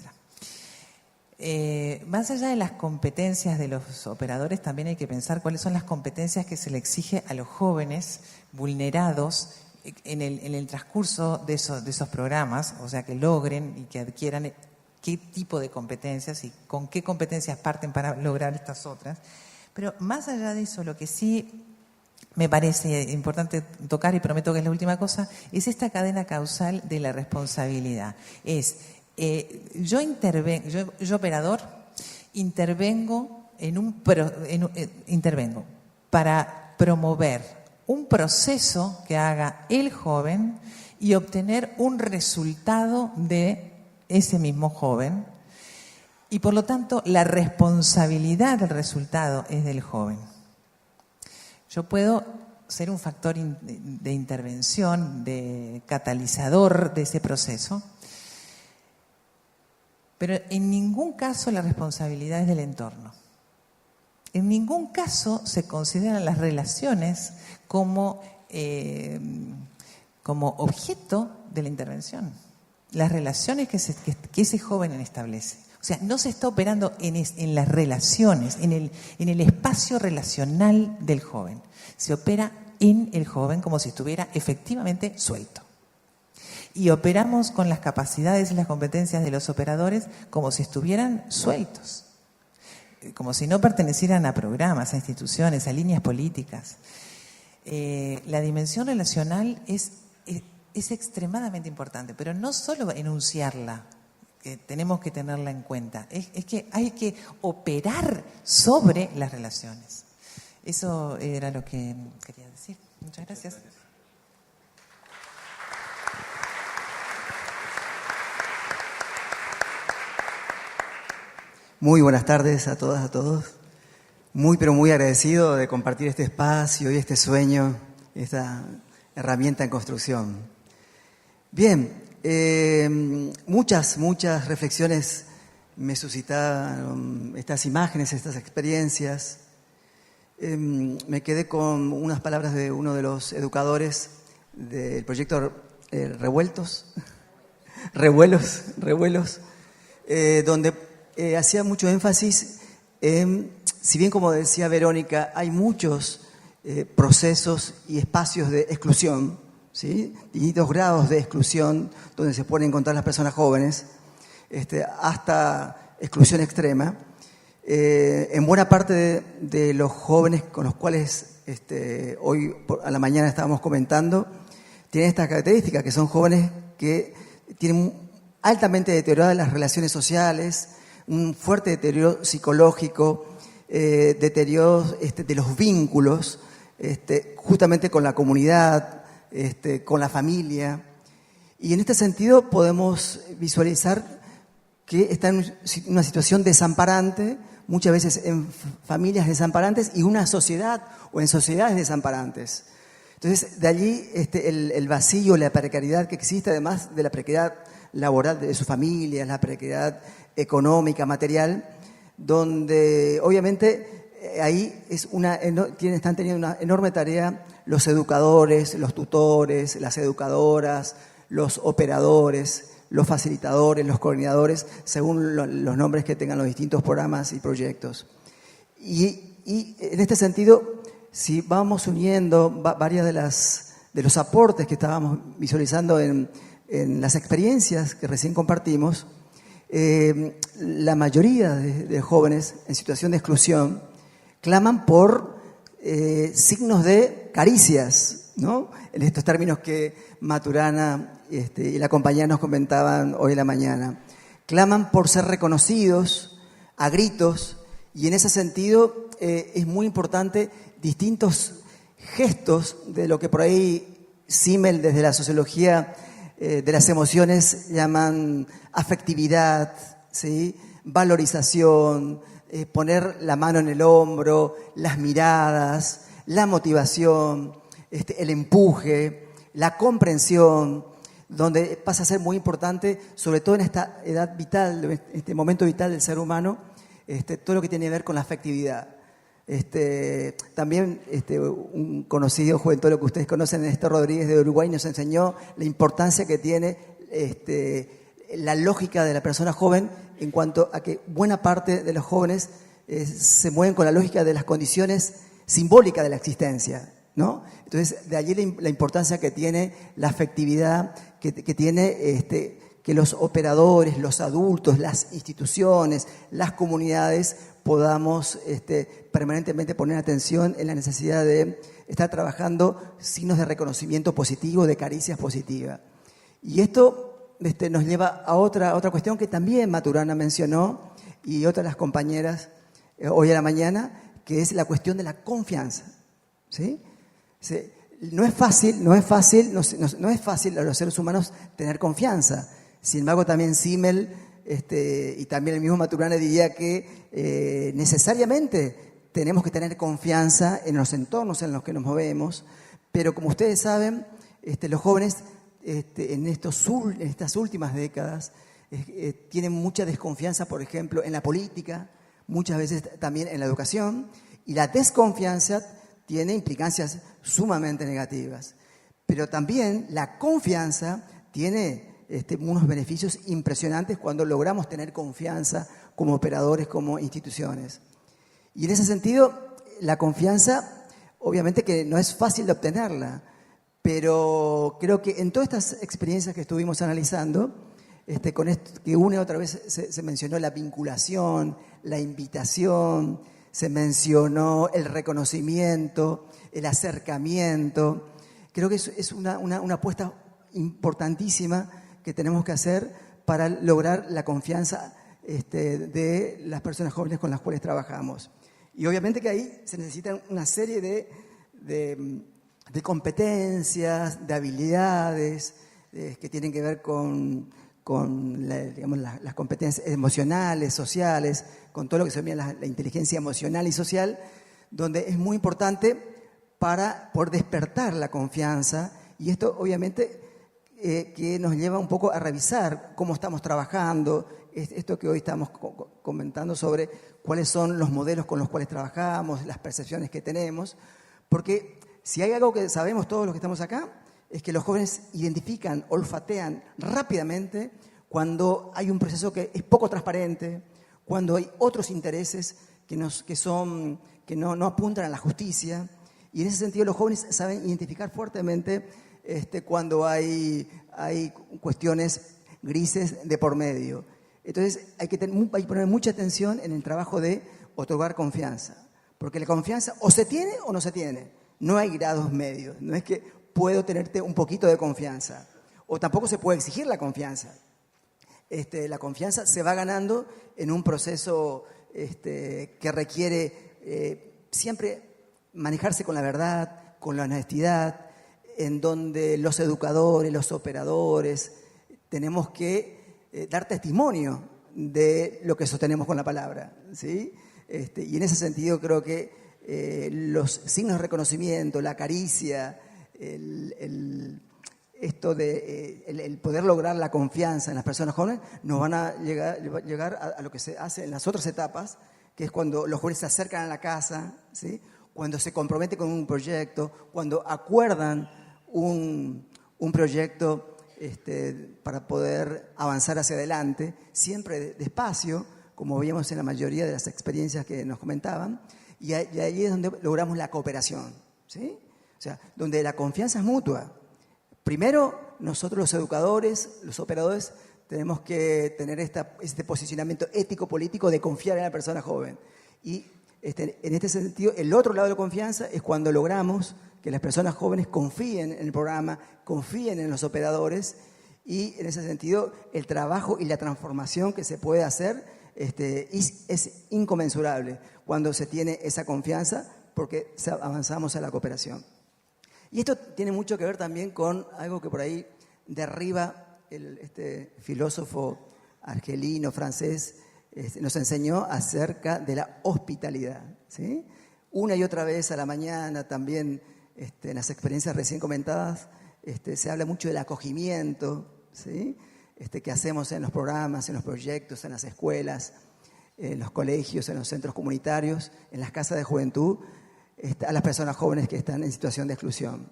Más allá de las competencias de los operadores, también hay que pensar cuáles son las competencias que se le exige a los jóvenes vulnerados en el transcurso de esos programas, o sea, que logren y que adquieran qué tipo de competencias y con qué competencias parten para lograr estas otras. Pero más allá de eso, lo que sí me parece importante tocar, y prometo que es la última cosa, es esta cadena causal de la responsabilidad. Yo operador, intervengo para promover un proceso que haga el joven y obtener un resultado de ese mismo joven, y por lo tanto la responsabilidad del resultado es del joven. Yo puedo ser un factor de intervención, de catalizador de ese proceso, pero en ningún caso la responsabilidad es del entorno. En ningún caso se consideran las relaciones como objeto de la intervención. Las relaciones que ese joven establece. O sea, no se está operando en las relaciones, en el espacio relacional del joven. Se opera en el joven como si estuviera efectivamente suelto. Y operamos con las capacidades y las competencias de los operadores como si estuvieran sueltos. Como si no pertenecieran a programas, a instituciones, a líneas políticas. La dimensión relacional es extremadamente importante, pero no solo enunciarla, que tenemos que tenerla en cuenta, es que hay que operar sobre las relaciones. Eso era lo que quería decir. Muchas gracias. Muy buenas tardes a todas, a todos. Muy, pero muy agradecido de compartir este espacio y este sueño, esta herramienta en construcción. Bien, muchas reflexiones me suscitaron estas imágenes, estas experiencias. Me quedé con unas palabras de uno de los educadores del proyecto Revuelos, donde hacía mucho énfasis en, si bien como decía Verónica, hay muchos procesos y espacios de exclusión, ¿sí? Distintos grados de exclusión donde se pueden encontrar las personas jóvenes, hasta exclusión extrema. En buena parte de los jóvenes con los cuales hoy a la mañana estábamos comentando, tienen estas características, que son jóvenes que tienen altamente deterioradas las relaciones sociales, un fuerte deterioro psicológico, deterioro de los vínculos, justamente con la comunidad, con la familia. Y en este sentido podemos visualizar que están en una situación desamparante, muchas veces en familias desamparantes y una sociedad o en sociedades desamparantes. Entonces, de allí el vacío, la precariedad que existe, además de la precariedad laboral de sus familias, la precariedad económica, material, donde obviamente ahí están teniendo una enorme tarea los educadores, los tutores, las educadoras, los operadores, los facilitadores, los coordinadores, según los nombres que tengan los distintos programas y proyectos. Y en este sentido, si vamos uniendo varias de los aportes que estábamos visualizando en las experiencias que recién compartimos, la mayoría de jóvenes en situación de exclusión claman por signos de caricias, ¿no? En estos términos que Maturana y la compañía nos comentaban hoy en la mañana. Claman por ser reconocidos a gritos, y en ese sentido es muy importante distintos gestos de lo que por ahí Simmel desde la sociología de las emociones llaman afectividad, ¿sí? Valorización, poner la mano en el hombro, las miradas, la motivación, el empuje, la comprensión, donde pasa a ser muy importante, sobre todo en esta edad vital, en este momento vital del ser humano, todo lo que tiene que ver con la afectividad. También un conocido juventuelo que ustedes conocen, Néstor Rodríguez de Uruguay, nos enseñó la importancia que tiene la lógica de la persona joven en cuanto a que buena parte de los jóvenes se mueven con la lógica de las condiciones simbólicas de la existencia, ¿no? Entonces, de allí la importancia que tiene la afectividad, que tiene que los operadores, los adultos, las instituciones, las comunidades podamos permanentemente poner atención en la necesidad de estar trabajando signos de reconocimiento positivo, de caricias positivas. Y esto nos lleva a otra cuestión que también Maturana mencionó y otras de las compañeras hoy a la mañana, que es la cuestión de la confianza, ¿sí? No es fácil a los seres humanos tener confianza. Sin embargo, también Simmel y también el mismo Maturana diría que necesariamente tenemos que tener confianza en los entornos en los que nos movemos, pero como ustedes saben, los jóvenes en estas últimas décadas tienen mucha desconfianza, por ejemplo, en la política, muchas veces también en la educación, y la desconfianza tiene implicancias sumamente negativas. Pero también la confianza tiene unos beneficios impresionantes cuando logramos tener confianza como operadores, como instituciones. Y en ese sentido, la confianza, obviamente que no es fácil de obtenerla, pero creo que en todas estas experiencias que estuvimos analizando, con esto que otra vez se mencionó la vinculación, la invitación, se mencionó el reconocimiento, el acercamiento. Creo que es una apuesta importantísima que tenemos que hacer para lograr la confianza de las personas jóvenes con las cuales trabajamos. Y obviamente que ahí se necesitan una serie de competencias, de habilidades que tienen que ver con las competencias emocionales, sociales, con todo lo que se llama la inteligencia emocional y social, donde es muy importante para poder despertar la confianza. Y esto obviamente que nos lleva un poco a revisar cómo estamos trabajando, esto que hoy estamos comentando sobre cuáles son los modelos con los cuales trabajamos, las percepciones que tenemos, porque si hay algo que sabemos todos los que estamos acá, es que los jóvenes identifican, olfatean rápidamente cuando hay un proceso que es poco transparente, cuando hay otros intereses que no apuntan a la justicia, y en ese sentido los jóvenes saben identificar fuertemente cuando hay cuestiones grises de por medio. Entonces hay que poner mucha atención en el trabajo de otorgar confianza, porque la confianza o se tiene o no se tiene, no hay grados medios, no es que puedo tenerte un poquito de confianza, o tampoco se puede exigir la confianza. La confianza se va ganando en un proceso que requiere siempre manejarse con la verdad, con la honestidad, en donde los educadores, los operadores, tenemos que dar testimonio de lo que sostenemos con la palabra, ¿sí? Y en ese sentido creo que los signos de reconocimiento, la caricia, el poder lograr la confianza en las personas jóvenes nos van a llegar a lo que se hace en las otras etapas, que es cuando los jóvenes se acercan a la casa, ¿sí? Cuando se comprometen con un proyecto, cuando acuerdan un proyecto para poder avanzar hacia adelante, siempre despacio, como veíamos en la mayoría de las experiencias que nos comentaban, y ahí es donde logramos la cooperación, ¿sí? O sea, donde la confianza es mutua. Primero, nosotros los educadores, los operadores, tenemos que tener este posicionamiento ético-político de confiar en la persona joven. Y en este sentido, el otro lado de la confianza es cuando logramos que las personas jóvenes confíen en el programa, confíen en los operadores, y en ese sentido el trabajo y la transformación que se puede hacer es inconmensurable cuando se tiene esa confianza, porque avanzamos a la cooperación. Y esto tiene mucho que ver también con algo que por ahí derriba este filósofo argelino, francés, nos enseñó acerca de la hospitalidad, ¿sí? Una y otra vez a la mañana también, en las experiencias recién comentadas, se habla mucho del acogimiento, ¿sí? Que hacemos en los programas, en los proyectos, en las escuelas, en los colegios, en los centros comunitarios, en las casas de juventud, a las personas jóvenes que están en situación de exclusión.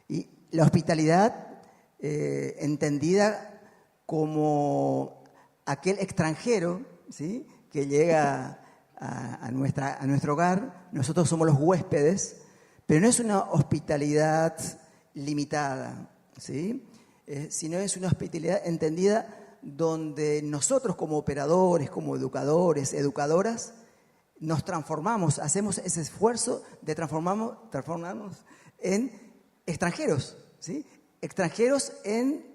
Y la hospitalidad, entendida como aquel extranjero, ¿sí? Que llega a nuestro hogar, nosotros somos los huéspedes, pero no es una hospitalidad limitada, ¿sí? Sino es una hospitalidad entendida donde nosotros como operadores, como educadores, educadoras, nos transformamos, hacemos ese esfuerzo de transformarnos en extranjeros, ¿sí? Extranjeros en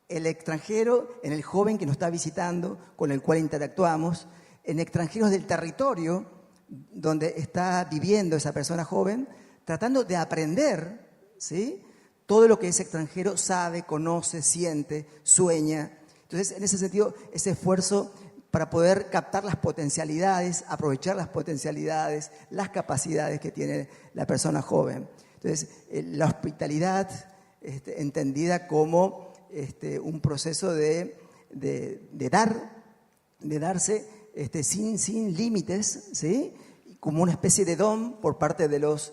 el extranjero, en el joven que nos está visitando, con el cual interactuamos, en extranjeros del territorio donde está viviendo esa persona joven, tratando de aprender, ¿sí? Todo lo que ese extranjero sabe, conoce, siente, sueña. Entonces, en ese sentido, ese esfuerzo para poder captar las potencialidades, aprovechar las potencialidades, las capacidades que tiene la persona joven. Entonces, la hospitalidad entendida como un proceso de darse sin límites, ¿sí? Como una especie de don por parte de los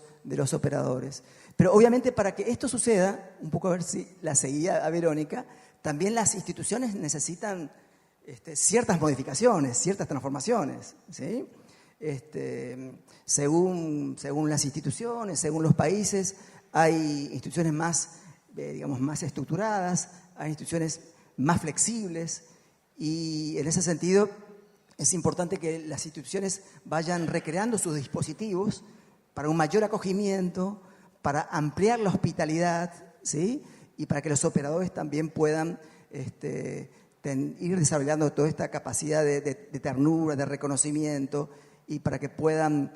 operadores. Pero obviamente para que esto suceda, un poco a ver si la seguía a Verónica, también las instituciones necesitan ciertas modificaciones, ciertas transformaciones, ¿sí? Según las instituciones, según los países, hay instituciones más estructuradas, hay instituciones más flexibles, y en ese sentido es importante que las instituciones vayan recreando sus dispositivos para un mayor acogimiento, para ampliar la hospitalidad, ¿sí? Y para que los operadores también puedan ir desarrollando toda esta capacidad de ternura, de reconocimiento, y para que puedan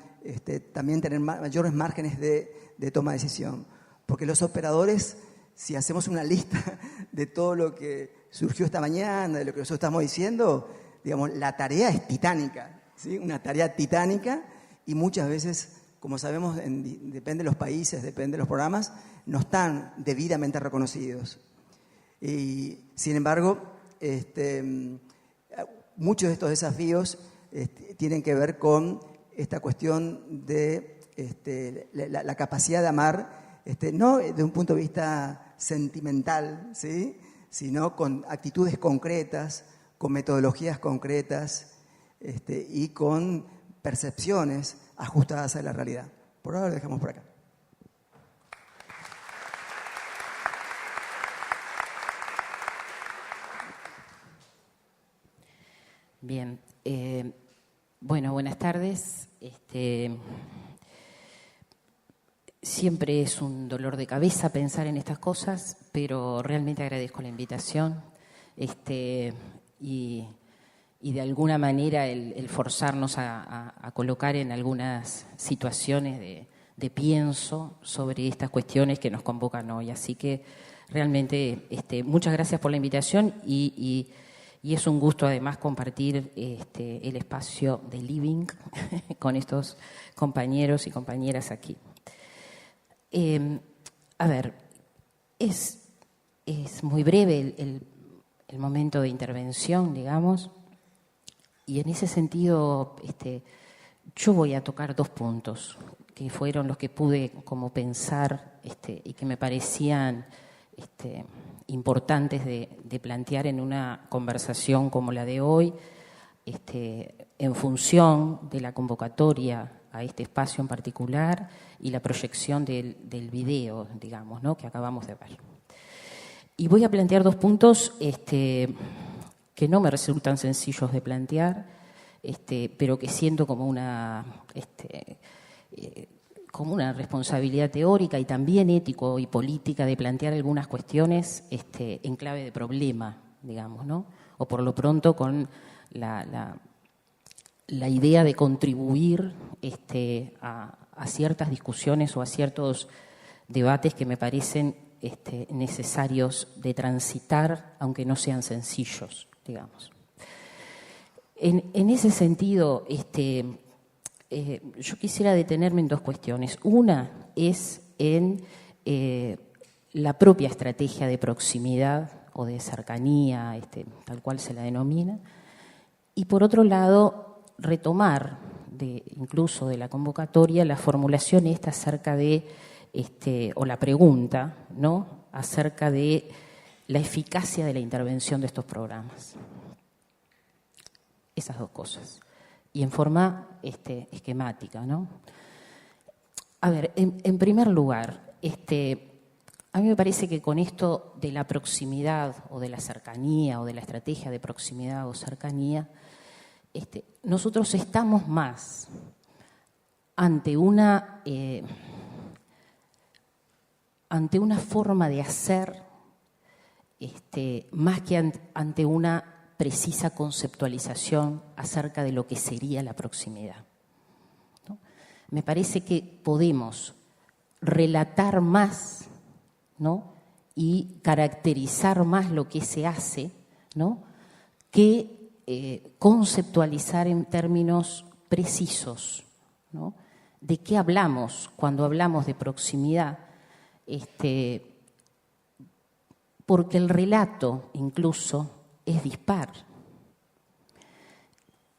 también tener mayores márgenes de toma de decisión. Porque los operadores, si hacemos una lista de todo lo que surgió esta mañana, de lo que nosotros estamos diciendo, digamos, la tarea es titánica, ¿sí? Una tarea titánica, y muchas veces, como sabemos, depende de los países, depende de los programas, no están debidamente reconocidos. Y, sin embargo, muchos de estos desafíos tienen que ver con esta cuestión de la capacidad de amar, no desde un punto de vista sentimental, ¿sí? Sino con actitudes concretas, con metodologías concretas y con percepciones ajustadas a la realidad. Por ahora lo dejamos por acá. Bien. Bueno, buenas tardes. Siempre es un dolor de cabeza pensar en estas cosas, pero realmente agradezco la invitación y de alguna manera el forzarnos a colocar en algunas situaciones de pienso sobre estas cuestiones que nos convocan hoy. Así que realmente muchas gracias por la invitación y es un gusto además compartir el espacio de living con estos compañeros y compañeras aquí. A ver, es muy breve el momento de intervención, digamos, y en ese sentido yo voy a tocar 2 puntos que fueron los que pude como pensar y que me parecían importantes de plantear en una conversación como la de hoy, en función de la convocatoria a este espacio en particular y la proyección del video, digamos, ¿no?, que acabamos de ver. Y voy a plantear 2 puntos que no me resultan sencillos de plantear, pero que siento como una responsabilidad teórica y también ético y política de plantear algunas cuestiones en clave de problema, digamos, ¿no? O por lo pronto con la idea de contribuir a ciertas discusiones o a ciertos debates que me parecen necesarios de transitar, aunque no sean sencillos, digamos. En ese sentido, yo quisiera detenerme en 2 cuestiones. Una es en la propia estrategia de proximidad o de cercanía, tal cual se la denomina, y por otro lado, retomar incluso de la convocatoria la formulación esta acerca de, o la pregunta, ¿no?, acerca de la eficacia de la intervención de estos programas. Esas 2 cosas. Y en forma esquemática, ¿no? A ver, en primer lugar, a mí me parece que con esto de la proximidad o de la cercanía o de la estrategia de proximidad o cercanía, nosotros estamos más ante una forma de hacer más que ante una precisa conceptualización acerca de lo que sería la proximidad, ¿no? Me parece que podemos relatar más, ¿no?, y caracterizar más lo que se hace, ¿no?, que conceptualizar en términos precisos, ¿no? ¿De qué hablamos cuando hablamos de proximidad? Porque el relato incluso es dispar.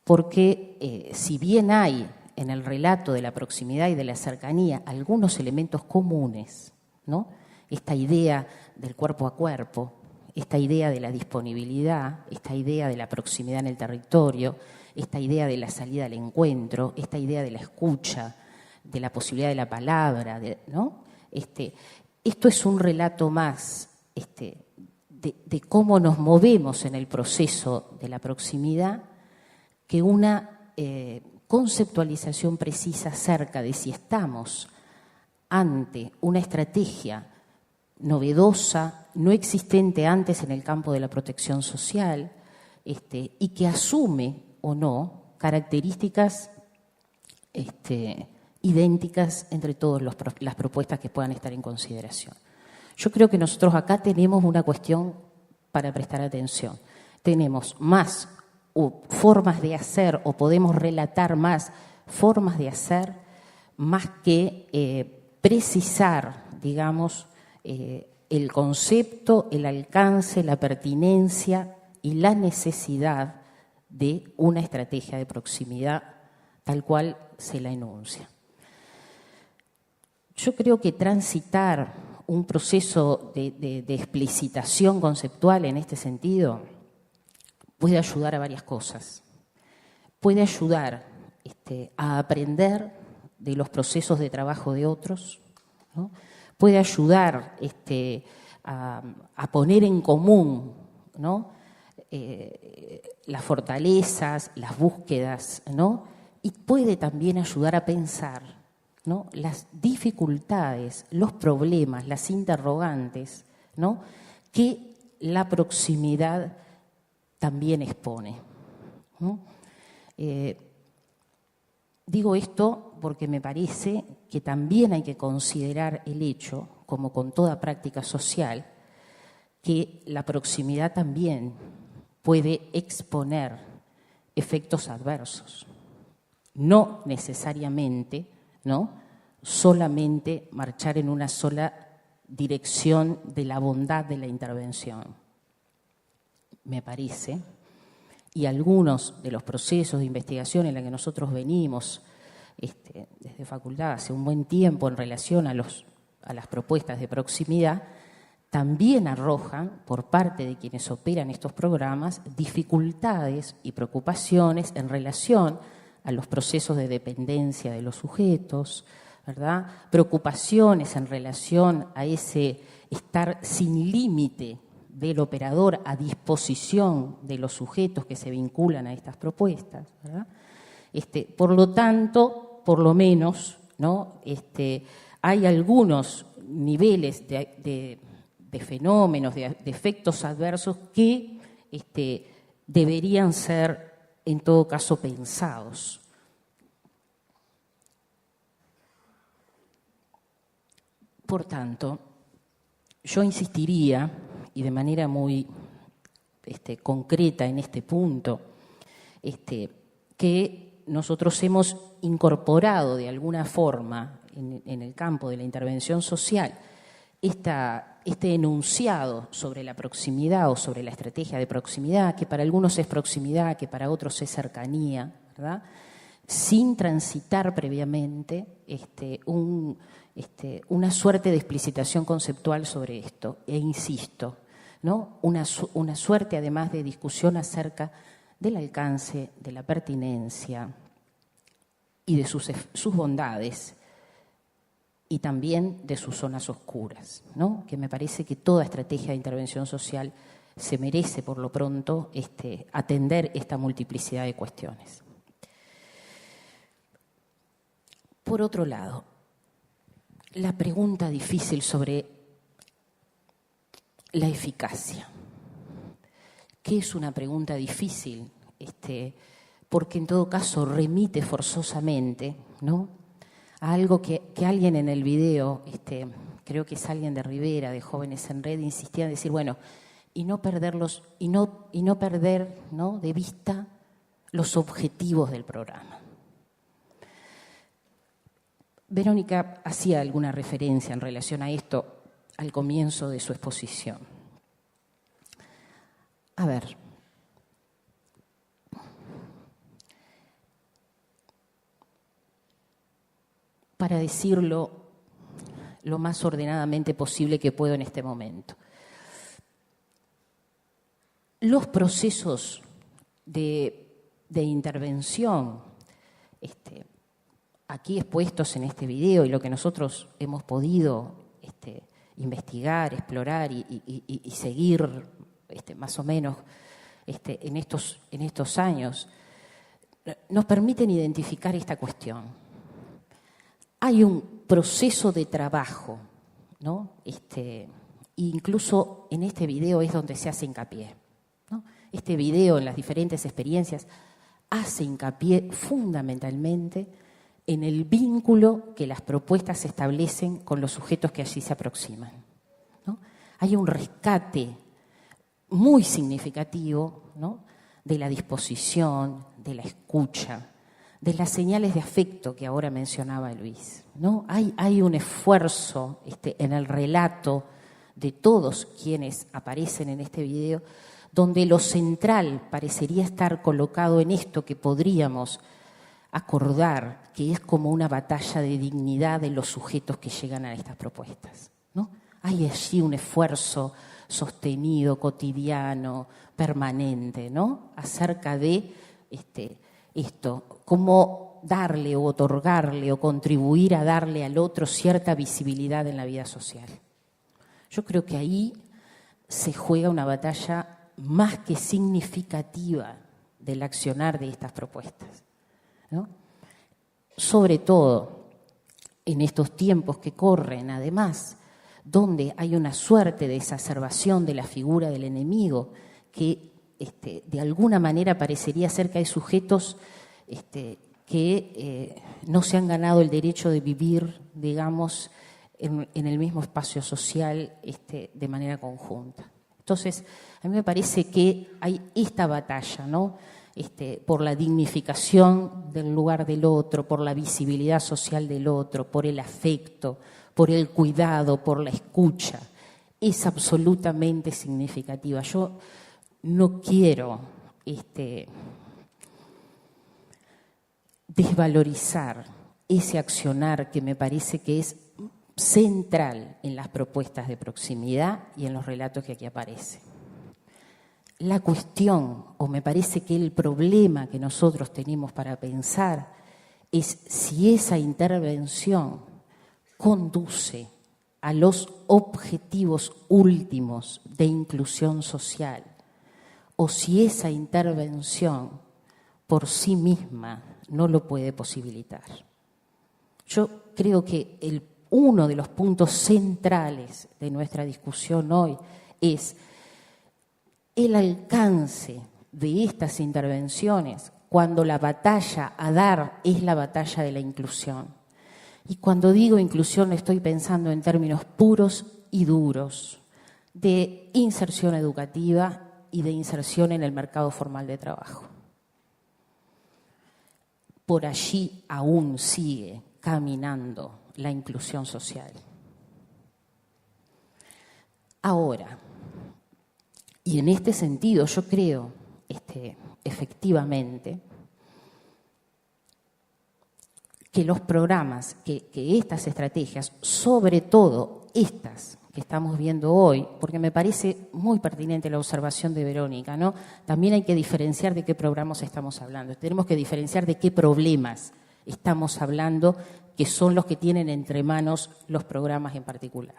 Porque si bien hay en el relato de la proximidad y de la cercanía algunos elementos comunes, ¿no?, esta idea del cuerpo a cuerpo, esta idea de la disponibilidad, esta idea de la proximidad en el territorio, esta idea de la salida al encuentro, esta idea de la escucha, de la posibilidad de la palabra, ¿no? Esto es un relato más de cómo nos movemos en el proceso de la proximidad que una conceptualización precisa acerca de si estamos ante una estrategia novedosa, no existente antes en el campo de la protección social, y que asume o no características idénticas entre todas las propuestas que puedan estar en consideración. Yo creo que nosotros acá tenemos una cuestión para prestar atención. Tenemos más formas de hacer o podemos relatar más formas de hacer más que precisar, digamos, el concepto, el alcance, la pertinencia y la necesidad de una estrategia de proximidad tal cual se la enuncia. Yo creo que transitar un proceso de explicitación conceptual en este sentido puede ayudar a varias cosas. Puede ayudar a aprender de los procesos de trabajo de otros, ¿no? Puede ayudar a poner en común, ¿no?, las fortalezas, las búsquedas, ¿no? Y puede también ayudar a pensar, ¿no?, las dificultades, los problemas, las interrogantes, ¿no?, que la proximidad también expone, ¿no? Digo esto porque me parece que también hay que considerar el hecho, como con toda práctica social, que la proximidad también puede exponer efectos adversos. No necesariamente, ¿no?, solamente marchar en una sola dirección de la bondad de la intervención. Me parece, y algunos de los procesos de investigación en los que nosotros venimos desde facultad hace un buen tiempo en relación a las propuestas de proximidad, también arrojan, por parte de quienes operan estos programas, dificultades y preocupaciones en relación a los procesos de dependencia de los sujetos, ¿verdad? Preocupaciones en relación a ese estar sin límite del operador a disposición de los sujetos que se vinculan a estas propuestas, ¿verdad? Por lo tanto, por lo menos, ¿no?, hay algunos niveles de fenómenos, de efectos adversos que deberían ser, en todo caso, pensados. Por tanto, yo insistiría, y de manera muy concreta en este punto, que nosotros hemos incorporado de alguna forma en el campo de la intervención social este enunciado sobre la proximidad o sobre la estrategia de proximidad, que para algunos es proximidad, que para otros es cercanía, ¿verdad?, sin transitar previamente una suerte de explicitación conceptual sobre esto. E insisto, ¿no?, una suerte además de discusión acerca del alcance, de la pertinencia y de sus bondades, y también de sus zonas oscuras, ¿no?, que me parece que toda estrategia de intervención social se merece, por lo pronto, atender esta multiplicidad de cuestiones. Por otro lado, la pregunta difícil sobre la eficacia, que es una pregunta difícil, porque en todo caso remite forzosamente, ¿no?, a algo que alguien en el video, creo que es alguien de Rivera, de Jóvenes en Red, insistía en decir, bueno, y no perder, ¿no?, de vista los objetivos del programa. Verónica hacía alguna referencia en relación a esto al comienzo de su exposición. A ver, para decirlo lo más ordenadamente posible que puedo en este momento, los procesos de intervención aquí expuestos en este video y lo que nosotros hemos podido investigar, explorar y seguir más o menos en estos años, nos permiten identificar esta cuestión. Hay un proceso de trabajo, ¿no? Incluso en este video es donde se hace hincapié, ¿no? Este video, en las diferentes experiencias, hace hincapié fundamentalmente en el vínculo que las propuestas establecen con los sujetos que allí se aproximan, ¿no? Hay un rescate muy significativo, ¿no?, de la disposición, de la escucha, de las señales de afecto que ahora mencionaba Luis, ¿no? Hay un esfuerzo en el relato de todos quienes aparecen en este video, donde lo central parecería estar colocado en esto que podríamos acordar que es como una batalla de dignidad de los sujetos que llegan a estas propuestas, ¿no? Hay allí un esfuerzo sostenido, cotidiano, permanente, ¿no?, acerca de esto, cómo darle o otorgarle o contribuir a darle al otro cierta visibilidad en la vida social. Yo creo que ahí se juega una batalla más que significativa del accionar de estas propuestas, ¿no? Sobre todo en estos tiempos que corren, además, donde hay una suerte de exacerbación de la figura del enemigo, que de alguna manera parecería ser que hay sujetos que no se han ganado el derecho de vivir, digamos, en el mismo espacio social de manera conjunta. Entonces, a mí me parece que hay esta batalla, ¿no? Por la dignificación del lugar del otro, por la visibilidad social del otro, por el afecto, por el cuidado, por la escucha. Es absolutamente significativa. Yo no quiero desvalorizar ese accionar que me parece que es central en las propuestas de proximidad y en los relatos que aquí aparecen. La cuestión, o me parece que el problema que nosotros tenemos para pensar, es si esa intervención conduce a los objetivos últimos de inclusión social, o si esa intervención por sí misma no lo puede posibilitar. Yo creo que uno de los puntos centrales de nuestra discusión hoy es el alcance de estas intervenciones cuando la batalla a dar es la batalla de la inclusión. Y cuando digo inclusión estoy pensando en términos puros y duros de inserción educativa y de inserción en el mercado formal de trabajo. Por allí aún sigue caminando la inclusión social. Ahora, y en este sentido yo creo efectivamente que los programas, que estas estrategias, sobre todo estas que estamos viendo hoy, porque me parece muy pertinente la observación de Verónica, ¿no? También hay que diferenciar de qué programas estamos hablando. Tenemos que diferenciar de qué problemas estamos hablando, que son los que tienen entre manos los programas en particular.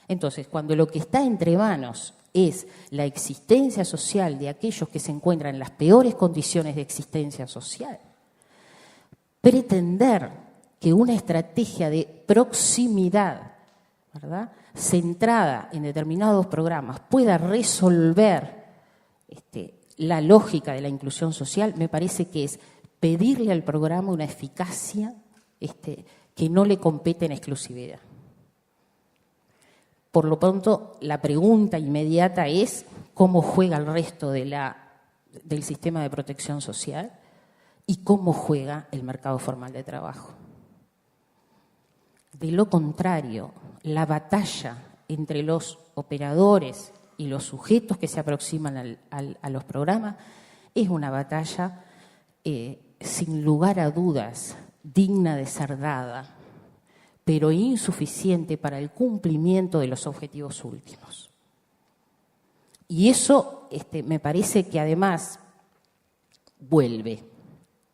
Entonces, cuando lo que está entre manos es la existencia social de aquellos que se encuentran en las peores condiciones de existencia social, pretender que una estrategia de proximidad, ¿verdad?, centrada en determinados programas pueda resolver la lógica de la inclusión social, me parece que es pedirle al programa una eficacia que no le compete en exclusividad. Por lo pronto, la pregunta inmediata es cómo juega el resto del sistema de protección social y cómo juega el mercado formal de trabajo. De lo contrario, la batalla entre los operadores y los sujetos que se aproximan a los programas es una batalla, sin lugar a dudas, digna de ser dada, pero insuficiente para el cumplimiento de los objetivos últimos. Y eso me parece que además vuelve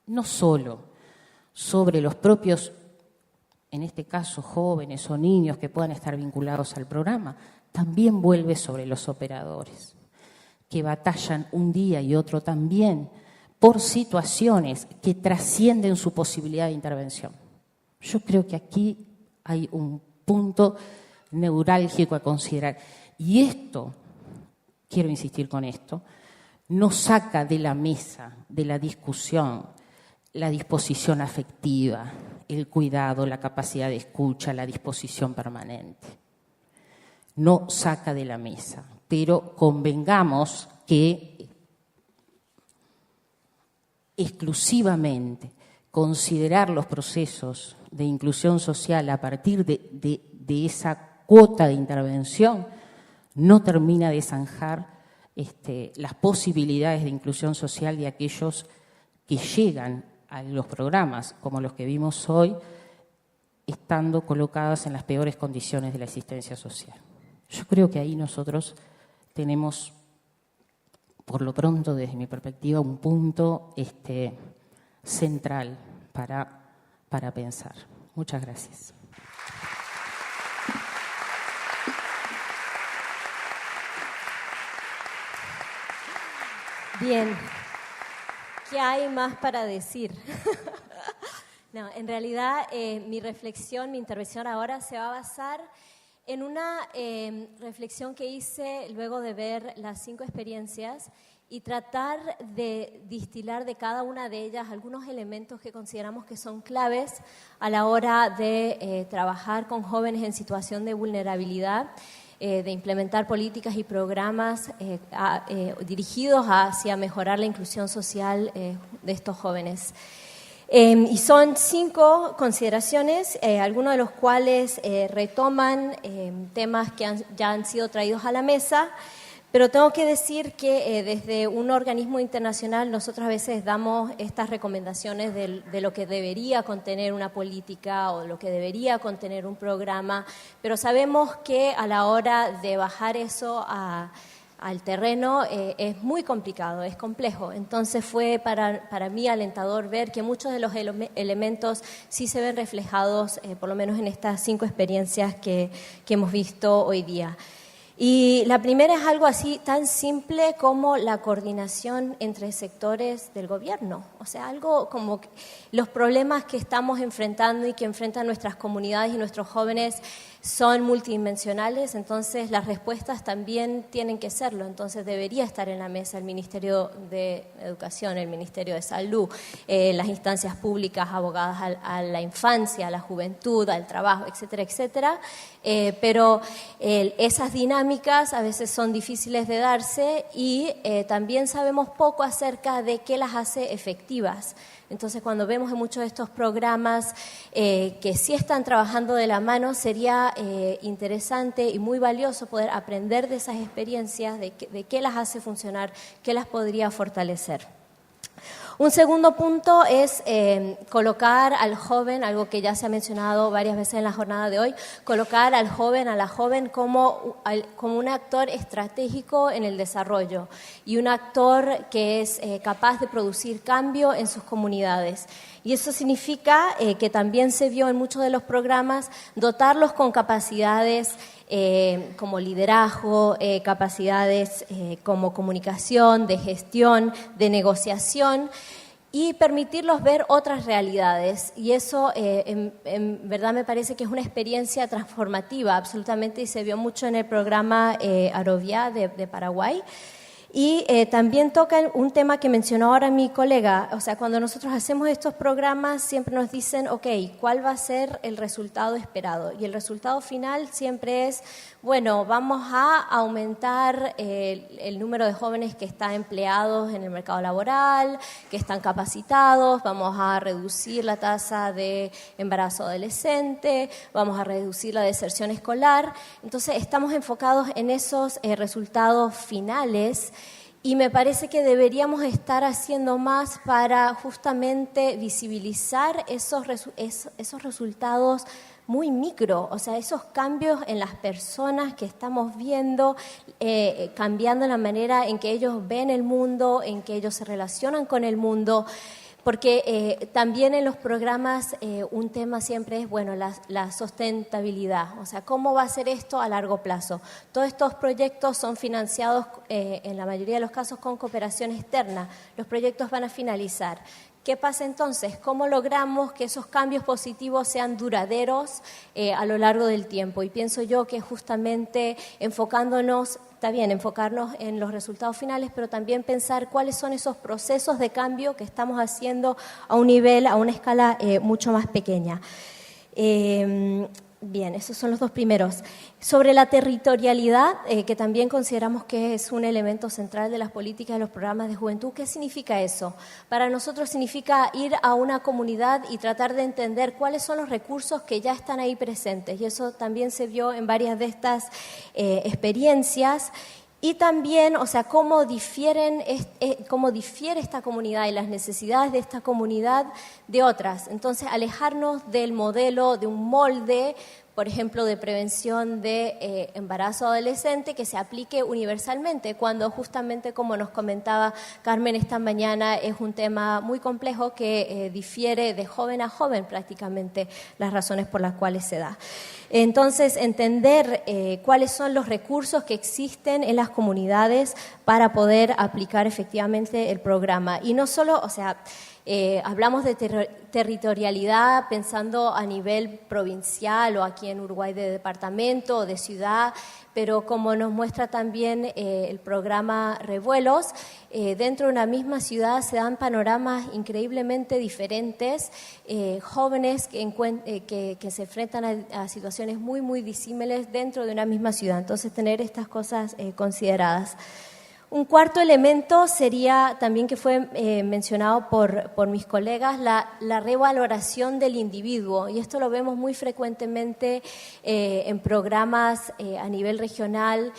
no solo sobre los propios, en este caso jóvenes o niños que puedan estar vinculados al programa, también vuelve sobre los operadores, que batallan un día y otro también por situaciones que trascienden su posibilidad de intervención. Yo creo que aquí hay un punto neurálgico a considerar. Y esto, quiero insistir con esto, no saca de la mesa, de la discusión, la disposición afectiva, el cuidado, la capacidad de escucha, la disposición permanente. No saca de la mesa, pero convengamos que exclusivamente considerar los procesos de inclusión social a partir de esa cuota de intervención no termina de zanjar las posibilidades de inclusión social de aquellos que llegan a los programas, como los que vimos hoy, estando colocados en las peores condiciones de la existencia social. Yo creo que ahí nosotros tenemos, por lo pronto, desde mi perspectiva, un punto central para pensar. Muchas gracias. Bien, ¿qué hay más para decir? No, en realidad mi reflexión, mi intervención ahora se va a basar en una reflexión que hice luego de ver las 5 experiencias y tratar de distilar de cada una de ellas algunos elementos que consideramos que son claves a la hora de trabajar con jóvenes en situación de vulnerabilidad, de implementar políticas y programas dirigidos hacia mejorar la inclusión social de estos jóvenes. Y son 5 consideraciones, algunos de los cuales retoman temas que ya han sido traídos a la mesa, pero tengo que decir que desde un organismo internacional nosotros a veces damos estas recomendaciones de lo que debería contener una política o lo que debería contener un programa, pero sabemos que a la hora de bajar eso al terreno es muy complicado, es complejo. Entonces fue para mí alentador ver que muchos de los elementos sí se ven reflejados, por lo menos en estas 5 experiencias que hemos visto hoy día. Y la primera es algo así tan simple como la coordinación entre sectores del gobierno. O sea, algo como los problemas que estamos enfrentando y que enfrentan nuestras comunidades y nuestros jóvenes son multidimensionales, entonces las respuestas también tienen que serlo. Entonces debería estar en la mesa el Ministerio de Educación, el Ministerio de Salud, las instancias públicas abogadas a la infancia, a la juventud, al trabajo, etcétera, etcétera. Pero esas dinámicas a veces son difíciles de darse y también sabemos poco acerca de qué las hace efectivas. Entonces, cuando vemos en muchos de estos programas que sí están trabajando de la mano, sería interesante y muy valioso poder aprender de esas experiencias, de qué las hace funcionar, qué las podría fortalecer. Un segundo punto es colocar al joven, algo que ya se ha mencionado varias veces en la jornada de hoy, colocar al joven, a la joven como un actor estratégico en el desarrollo y un actor que es capaz de producir cambio en sus comunidades. Y eso significa que también se vio en muchos de los programas dotarlos con capacidades como liderazgo, capacidades como comunicación, de gestión, de negociación y permitirlos ver otras realidades. Y eso en verdad me parece que es una experiencia transformativa absolutamente y se vio mucho en el programa Arovia de Paraguay. Y también toca un tema que mencionó ahora mi colega, o sea, cuando nosotros hacemos estos programas siempre nos dicen, ok, ¿cuál va a ser el resultado esperado? Y el resultado final siempre es, bueno, vamos a aumentar el número de jóvenes que están empleados en el mercado laboral, que están capacitados, vamos a reducir la tasa de embarazo adolescente, vamos a reducir la deserción escolar. Entonces estamos enfocados en esos resultados finales. Y me parece que deberíamos estar haciendo más para justamente visibilizar esos resultados muy micro, o sea, esos cambios en las personas que estamos viendo, cambiando la manera en que ellos ven el mundo, en que ellos se relacionan con el mundo. Porque también en los programas un tema siempre es, bueno, la sustentabilidad, o sea, ¿cómo va a ser esto a largo plazo? Todos estos proyectos son financiados en la mayoría de los casos con cooperación externa. Los proyectos van a finalizar. ¿Qué pasa entonces? ¿Cómo logramos que esos cambios positivos sean duraderos a lo largo del tiempo? Y pienso yo que justamente enfocarnos en los resultados finales, pero también pensar cuáles son esos procesos de cambio que estamos haciendo a un nivel, a una escala mucho más pequeña. Bien, esos son los 2 primeros. Sobre la territorialidad, que también consideramos que es un elemento central de las políticas de los programas de juventud, ¿qué significa eso? Para nosotros significa ir a una comunidad y tratar de entender cuáles son los recursos que ya están ahí presentes. Y eso también se vio en varias de estas experiencias. Y también, o sea, cómo difiere esta comunidad y las necesidades de esta comunidad de otras. Entonces, alejarnos del modelo, de un molde. por ejemplo, de prevención de embarazo adolescente que se aplique universalmente, cuando justamente, como nos comentaba Carmen esta mañana, es un tema muy complejo que difiere de joven a joven prácticamente las razones por las cuales se da. Entonces, entender cuáles son los recursos que existen en las comunidades para poder aplicar efectivamente el programa. Y no solo, o sea, hablamos de territorialidad pensando a nivel provincial o aquí en Uruguay de departamento o de ciudad, pero como nos muestra también el programa Revuelos, dentro de una misma ciudad se dan panoramas increíblemente diferentes, jóvenes que se enfrentan a situaciones muy, muy disímiles dentro de una misma ciudad. Entonces, tener estas cosas consideradas. Un cuarto elemento sería también que fue mencionado por mis colegas, la revaloración del individuo, y esto lo vemos muy frecuentemente en programas a nivel regional,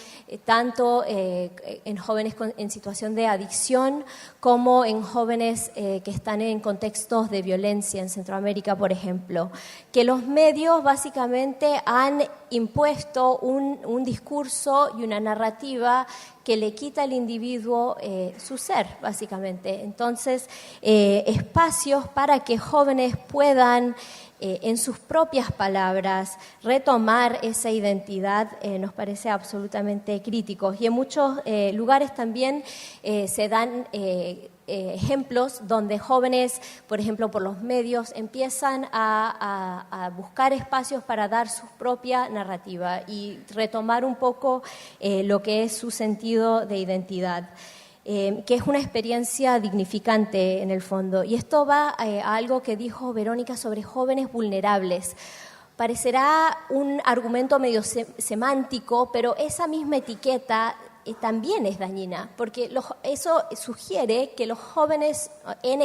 tanto en jóvenes en situación de adicción como en jóvenes que están en contextos de violencia en Centroamérica, por ejemplo, que los medios básicamente han impuesto un discurso y una narrativa que le quita al individuo su ser, básicamente. Entonces, espacios para que jóvenes puedan, en sus propias palabras, retomar esa identidad nos parece absolutamente crítico. Y en muchos lugares también se dan ejemplos donde jóvenes, por ejemplo, por los medios, empiezan a buscar espacios para dar su propia narrativa y retomar un poco lo que es su sentido de identidad. Que es una experiencia dignificante en el fondo. Y esto va a algo que dijo Verónica sobre jóvenes vulnerables. Parecerá un argumento medio semántico, pero esa misma etiqueta también es dañina, porque eso sugiere que los jóvenes, en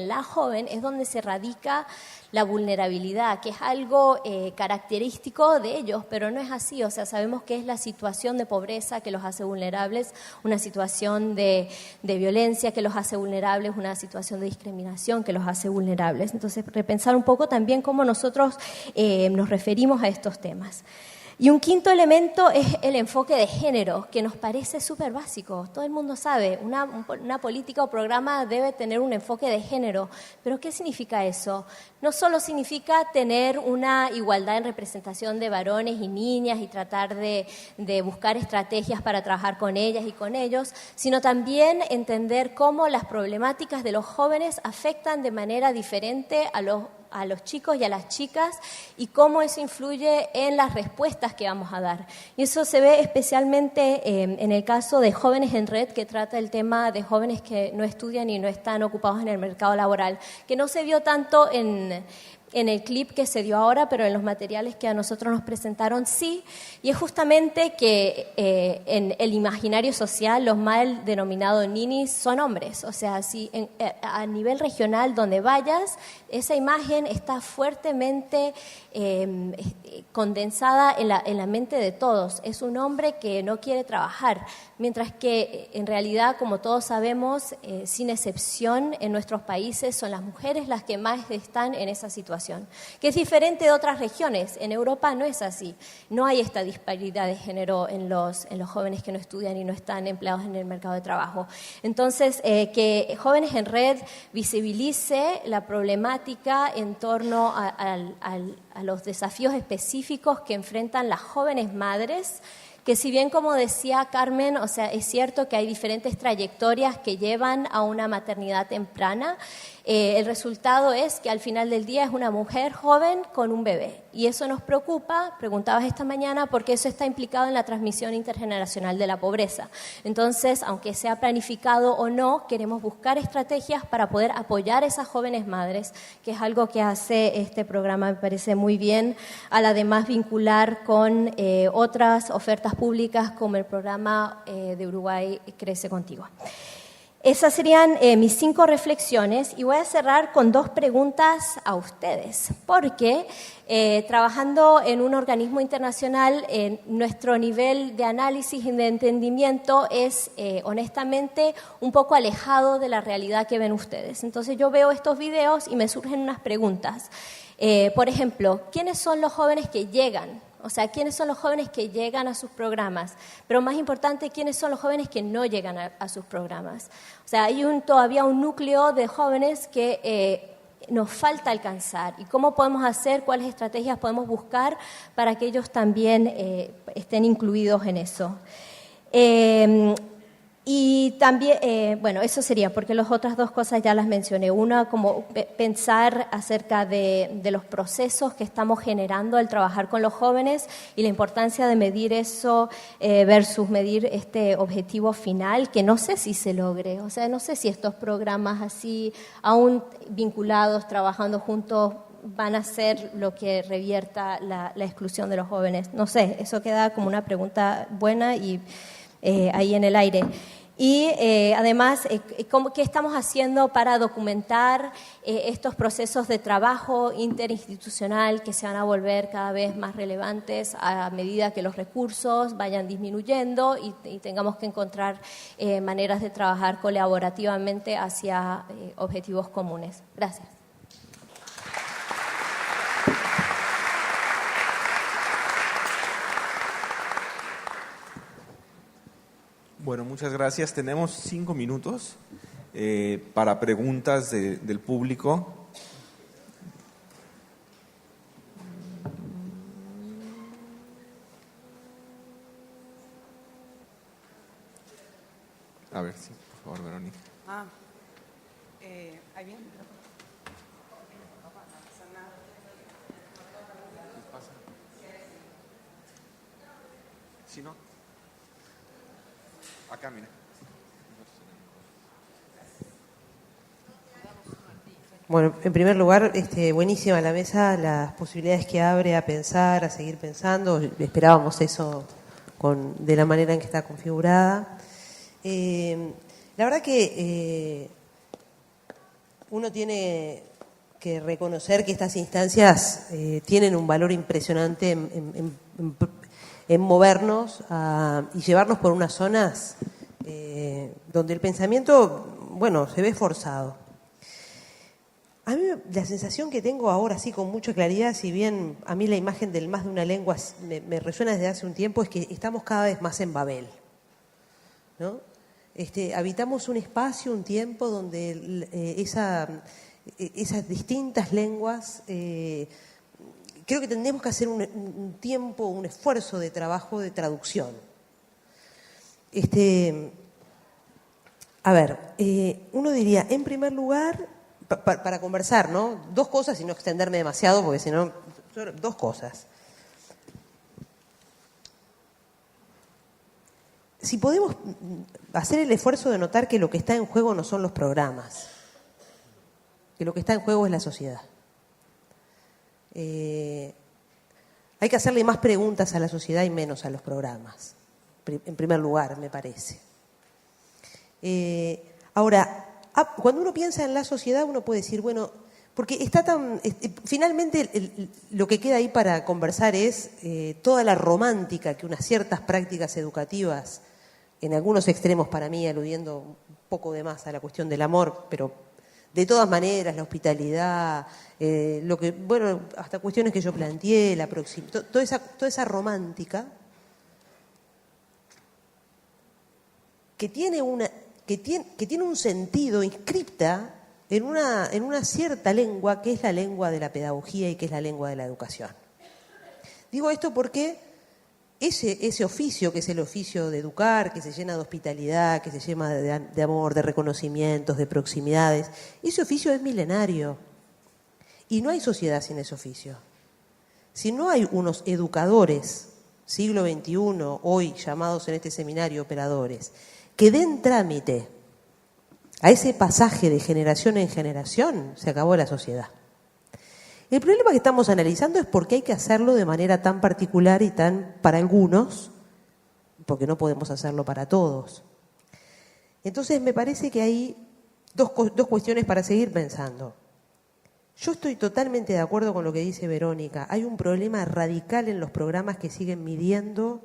la joven, es donde se radica la vulnerabilidad, que es algo característico de ellos, pero no es así. O sea, sabemos que es la situación de pobreza que los hace vulnerables, una situación de violencia que los hace vulnerables, una situación de discriminación que los hace vulnerables. Entonces, repensar un poco también cómo nosotros nos referimos a estos temas. Y un quinto elemento es el enfoque de género, que nos parece súper básico. Todo el mundo sabe, una política o programa debe tener un enfoque de género. ¿Pero qué significa eso? No solo significa tener una igualdad en representación de varones y niñas y tratar de buscar estrategias para trabajar con ellas y con ellos, sino también entender cómo las problemáticas de los jóvenes afectan de manera diferente a los chicos y a las chicas y cómo eso influye en las respuestas que vamos a dar. Y eso se ve especialmente en el caso de Jóvenes en Red, que trata el tema de jóvenes que no estudian y no están ocupados en el mercado laboral, que no se vio tanto en el clip que se dio ahora, pero en los materiales que a nosotros nos presentaron sí, y es justamente que en el imaginario social los mal denominados ninis son hombres, o sea, si a nivel regional donde vayas, esa imagen está fuertemente condensada en la mente de todos. Es un hombre que no quiere trabajar, mientras que en realidad, como todos sabemos, sin excepción en nuestros países son las mujeres las que más están en esa situación, que es diferente de otras regiones. En Europa no es así, no hay esta disparidad de género en los jóvenes que no estudian y no están empleados en el mercado de trabajo. Entonces, que Jóvenes en Red visibilice la problemática en torno a los desafíos específicos que enfrentan las jóvenes madres, que si bien, como decía Carmen, o sea, es cierto que hay diferentes trayectorias que llevan a una maternidad temprana, el resultado es que al final del día es una mujer joven con un bebé. Y eso nos preocupa, preguntabas esta mañana, porque eso está implicado en la transmisión intergeneracional de la pobreza. Entonces, aunque sea planificado o no, queremos buscar estrategias para poder apoyar a esas jóvenes madres, que es algo que hace este programa, me parece muy bien, al además vincular con otras ofertas públicas como el programa de Uruguay Crece Contigo. Esas serían mis 5 reflexiones y voy a cerrar con 2 preguntas a ustedes, porque trabajando en un organismo internacional, nuestro nivel de análisis y de entendimiento es honestamente un poco alejado de la realidad que ven ustedes. Entonces yo veo estos videos y me surgen unas preguntas. Por ejemplo, ¿quiénes son los jóvenes que llegan? O sea, ¿quiénes son los jóvenes que llegan a sus programas? Pero más importante, ¿quiénes son los jóvenes que no llegan a sus programas? O sea, hay todavía un núcleo de jóvenes que nos falta alcanzar. ¿Y cómo podemos hacer? ¿Cuáles estrategias podemos buscar para que ellos también estén incluidos en eso? Y también, bueno, eso sería, porque las otras 2 cosas ya las mencioné. Una, como pensar acerca de los procesos que estamos generando al trabajar con los jóvenes y la importancia de medir eso versus medir este objetivo final, que no sé si se logre. O sea, no sé si estos programas así, aún vinculados, trabajando juntos, van a ser lo que revierta la exclusión de los jóvenes. No sé, eso queda como una pregunta buena y ahí en el aire. Y además, ¿qué estamos haciendo para documentar estos procesos de trabajo interinstitucional que se van a volver cada vez más relevantes a medida que los recursos vayan disminuyendo y tengamos que encontrar maneras de trabajar colaborativamente hacia objetivos comunes? Gracias. Bueno, muchas gracias. Tenemos 5 minutos para preguntas del público. A ver, sí, por favor, Verónica. Ahí viene. Si no, acá, mira. Bueno, en primer lugar, buenísima la mesa, las posibilidades que abre a pensar, a seguir pensando. Esperábamos eso de la manera en que está configurada. La verdad que uno tiene que reconocer que estas instancias tienen un valor impresionante en movernos y llevarnos por unas zonas donde el pensamiento, bueno, se ve forzado. A mí la sensación que tengo ahora sí con mucha claridad, si bien a mí la imagen del más de una lengua me resuena desde hace un tiempo, es que estamos cada vez más en Babel, ¿no? Habitamos un espacio, un tiempo donde esas distintas lenguas, creo que tendremos que hacer un tiempo, un esfuerzo de trabajo de traducción. Uno diría, en primer lugar, para conversar, ¿no? 2 cosas y no extenderme demasiado, porque si no, 2 cosas. Si podemos hacer el esfuerzo de notar que lo que está en juego no son los programas, que lo que está en juego es la sociedad. Hay que hacerle más preguntas a la sociedad y menos a los programas, en primer lugar, me parece. Ahora, cuando uno piensa en la sociedad, uno puede decir, bueno, porque está tan... finalmente, lo que queda ahí para conversar es toda la romántica que unas ciertas prácticas educativas, en algunos extremos para mí, aludiendo un poco de más a la cuestión del amor, pero de todas maneras, la hospitalidad, hasta cuestiones que yo planteé, la proximidad, toda esa romántica que tiene un sentido inscripta en una cierta lengua que es la lengua de la pedagogía y que es la lengua de la educación. Digo esto porque ese oficio, que es el oficio de educar, que se llena de hospitalidad, que se llena de amor, de reconocimientos, de proximidades, ese oficio es milenario. Y no hay sociedad sin ese oficio. Si no hay unos educadores, siglo XXI, hoy llamados en este seminario operadores, que den trámite a ese pasaje de generación en generación, se acabó la sociedad. El problema que estamos analizando es por qué hay que hacerlo de manera tan particular y tan para algunos, porque no podemos hacerlo para todos. Entonces me parece que hay dos cuestiones para seguir pensando. Yo estoy totalmente de acuerdo con lo que dice Verónica. Hay un problema radical en los programas que siguen midiendo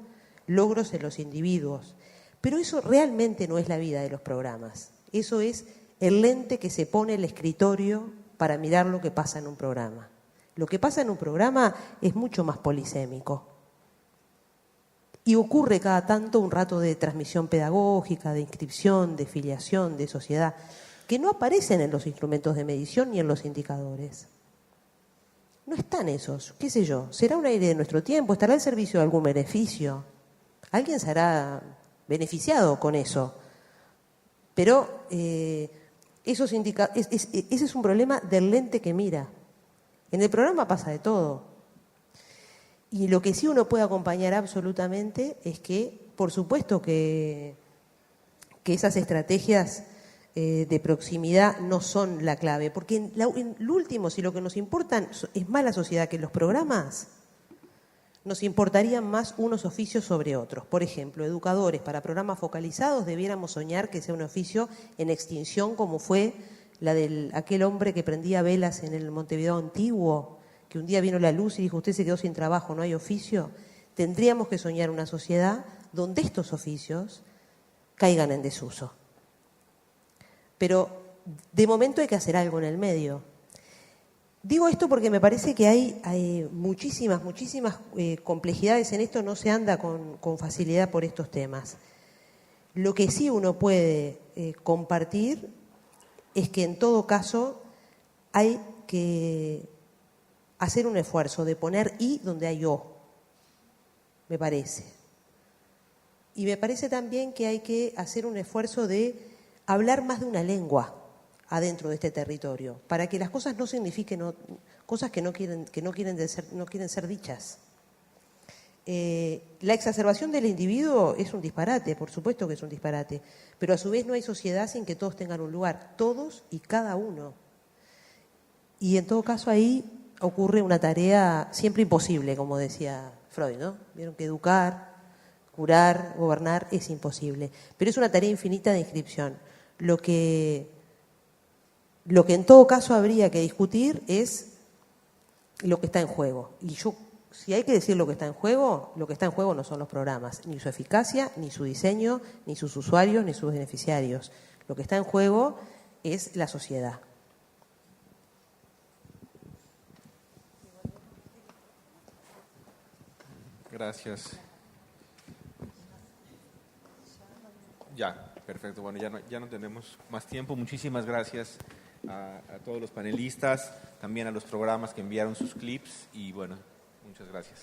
logros en los individuos. Pero eso realmente no es la vida de los programas. Eso es el lente que se pone el escritorio para mirar lo que pasa en un programa. Lo que pasa en un programa es mucho más polisémico. Y ocurre cada tanto un rato de transmisión pedagógica, de inscripción, de filiación, de sociedad, que no aparecen en los instrumentos de medición ni en los indicadores. No están esos, qué sé yo, será un aire de nuestro tiempo, estará al servicio de algún beneficio. Alguien se hará beneficiado con eso. Pero ese es un problema del lente que mira. En el programa pasa de todo. Y lo que sí uno puede acompañar absolutamente es que, por supuesto que esas estrategias de proximidad no son la clave, porque en lo último, si lo que nos importa es más la sociedad que los programas, nos importarían más unos oficios sobre otros. Por ejemplo, educadores para programas focalizados debiéramos soñar que sea un oficio en extinción, como fue la de aquel hombre que prendía velas en el Montevideo antiguo, que un día vino la luz y dijo, usted se quedó sin trabajo, no hay oficio. Tendríamos que soñar una sociedad donde estos oficios caigan en desuso. Pero de momento hay que hacer algo en el medio. Digo esto porque me parece que hay muchísimas complejidades en esto, no se anda con facilidad por estos temas. Lo que sí uno puede compartir es que en todo caso hay que hacer un esfuerzo de poner I donde hay O, me parece. Y me parece también que hay que hacer un esfuerzo de hablar más de una lengua adentro de este territorio, para que las cosas no signifiquen cosas que no quieren ser dichas. La exacerbación del individuo es un disparate, por supuesto que es un disparate, pero a su vez no hay sociedad sin que todos tengan un lugar, todos y cada uno. Y en todo caso ahí ocurre una tarea siempre imposible, como decía Freud, ¿no? Vieron que educar, curar, gobernar es imposible, pero es una tarea infinita de inscripción. Lo que en todo caso habría que discutir es lo que está en juego. Y si hay que decir lo que está en juego no son los programas, ni su eficacia, ni su diseño, ni sus usuarios, ni sus beneficiarios. Lo que está en juego es la sociedad. Gracias. Ya, perfecto. Bueno, ya no tenemos más tiempo. Muchísimas gracias a todos los panelistas, también a los programas que enviaron sus clips y bueno, muchas gracias.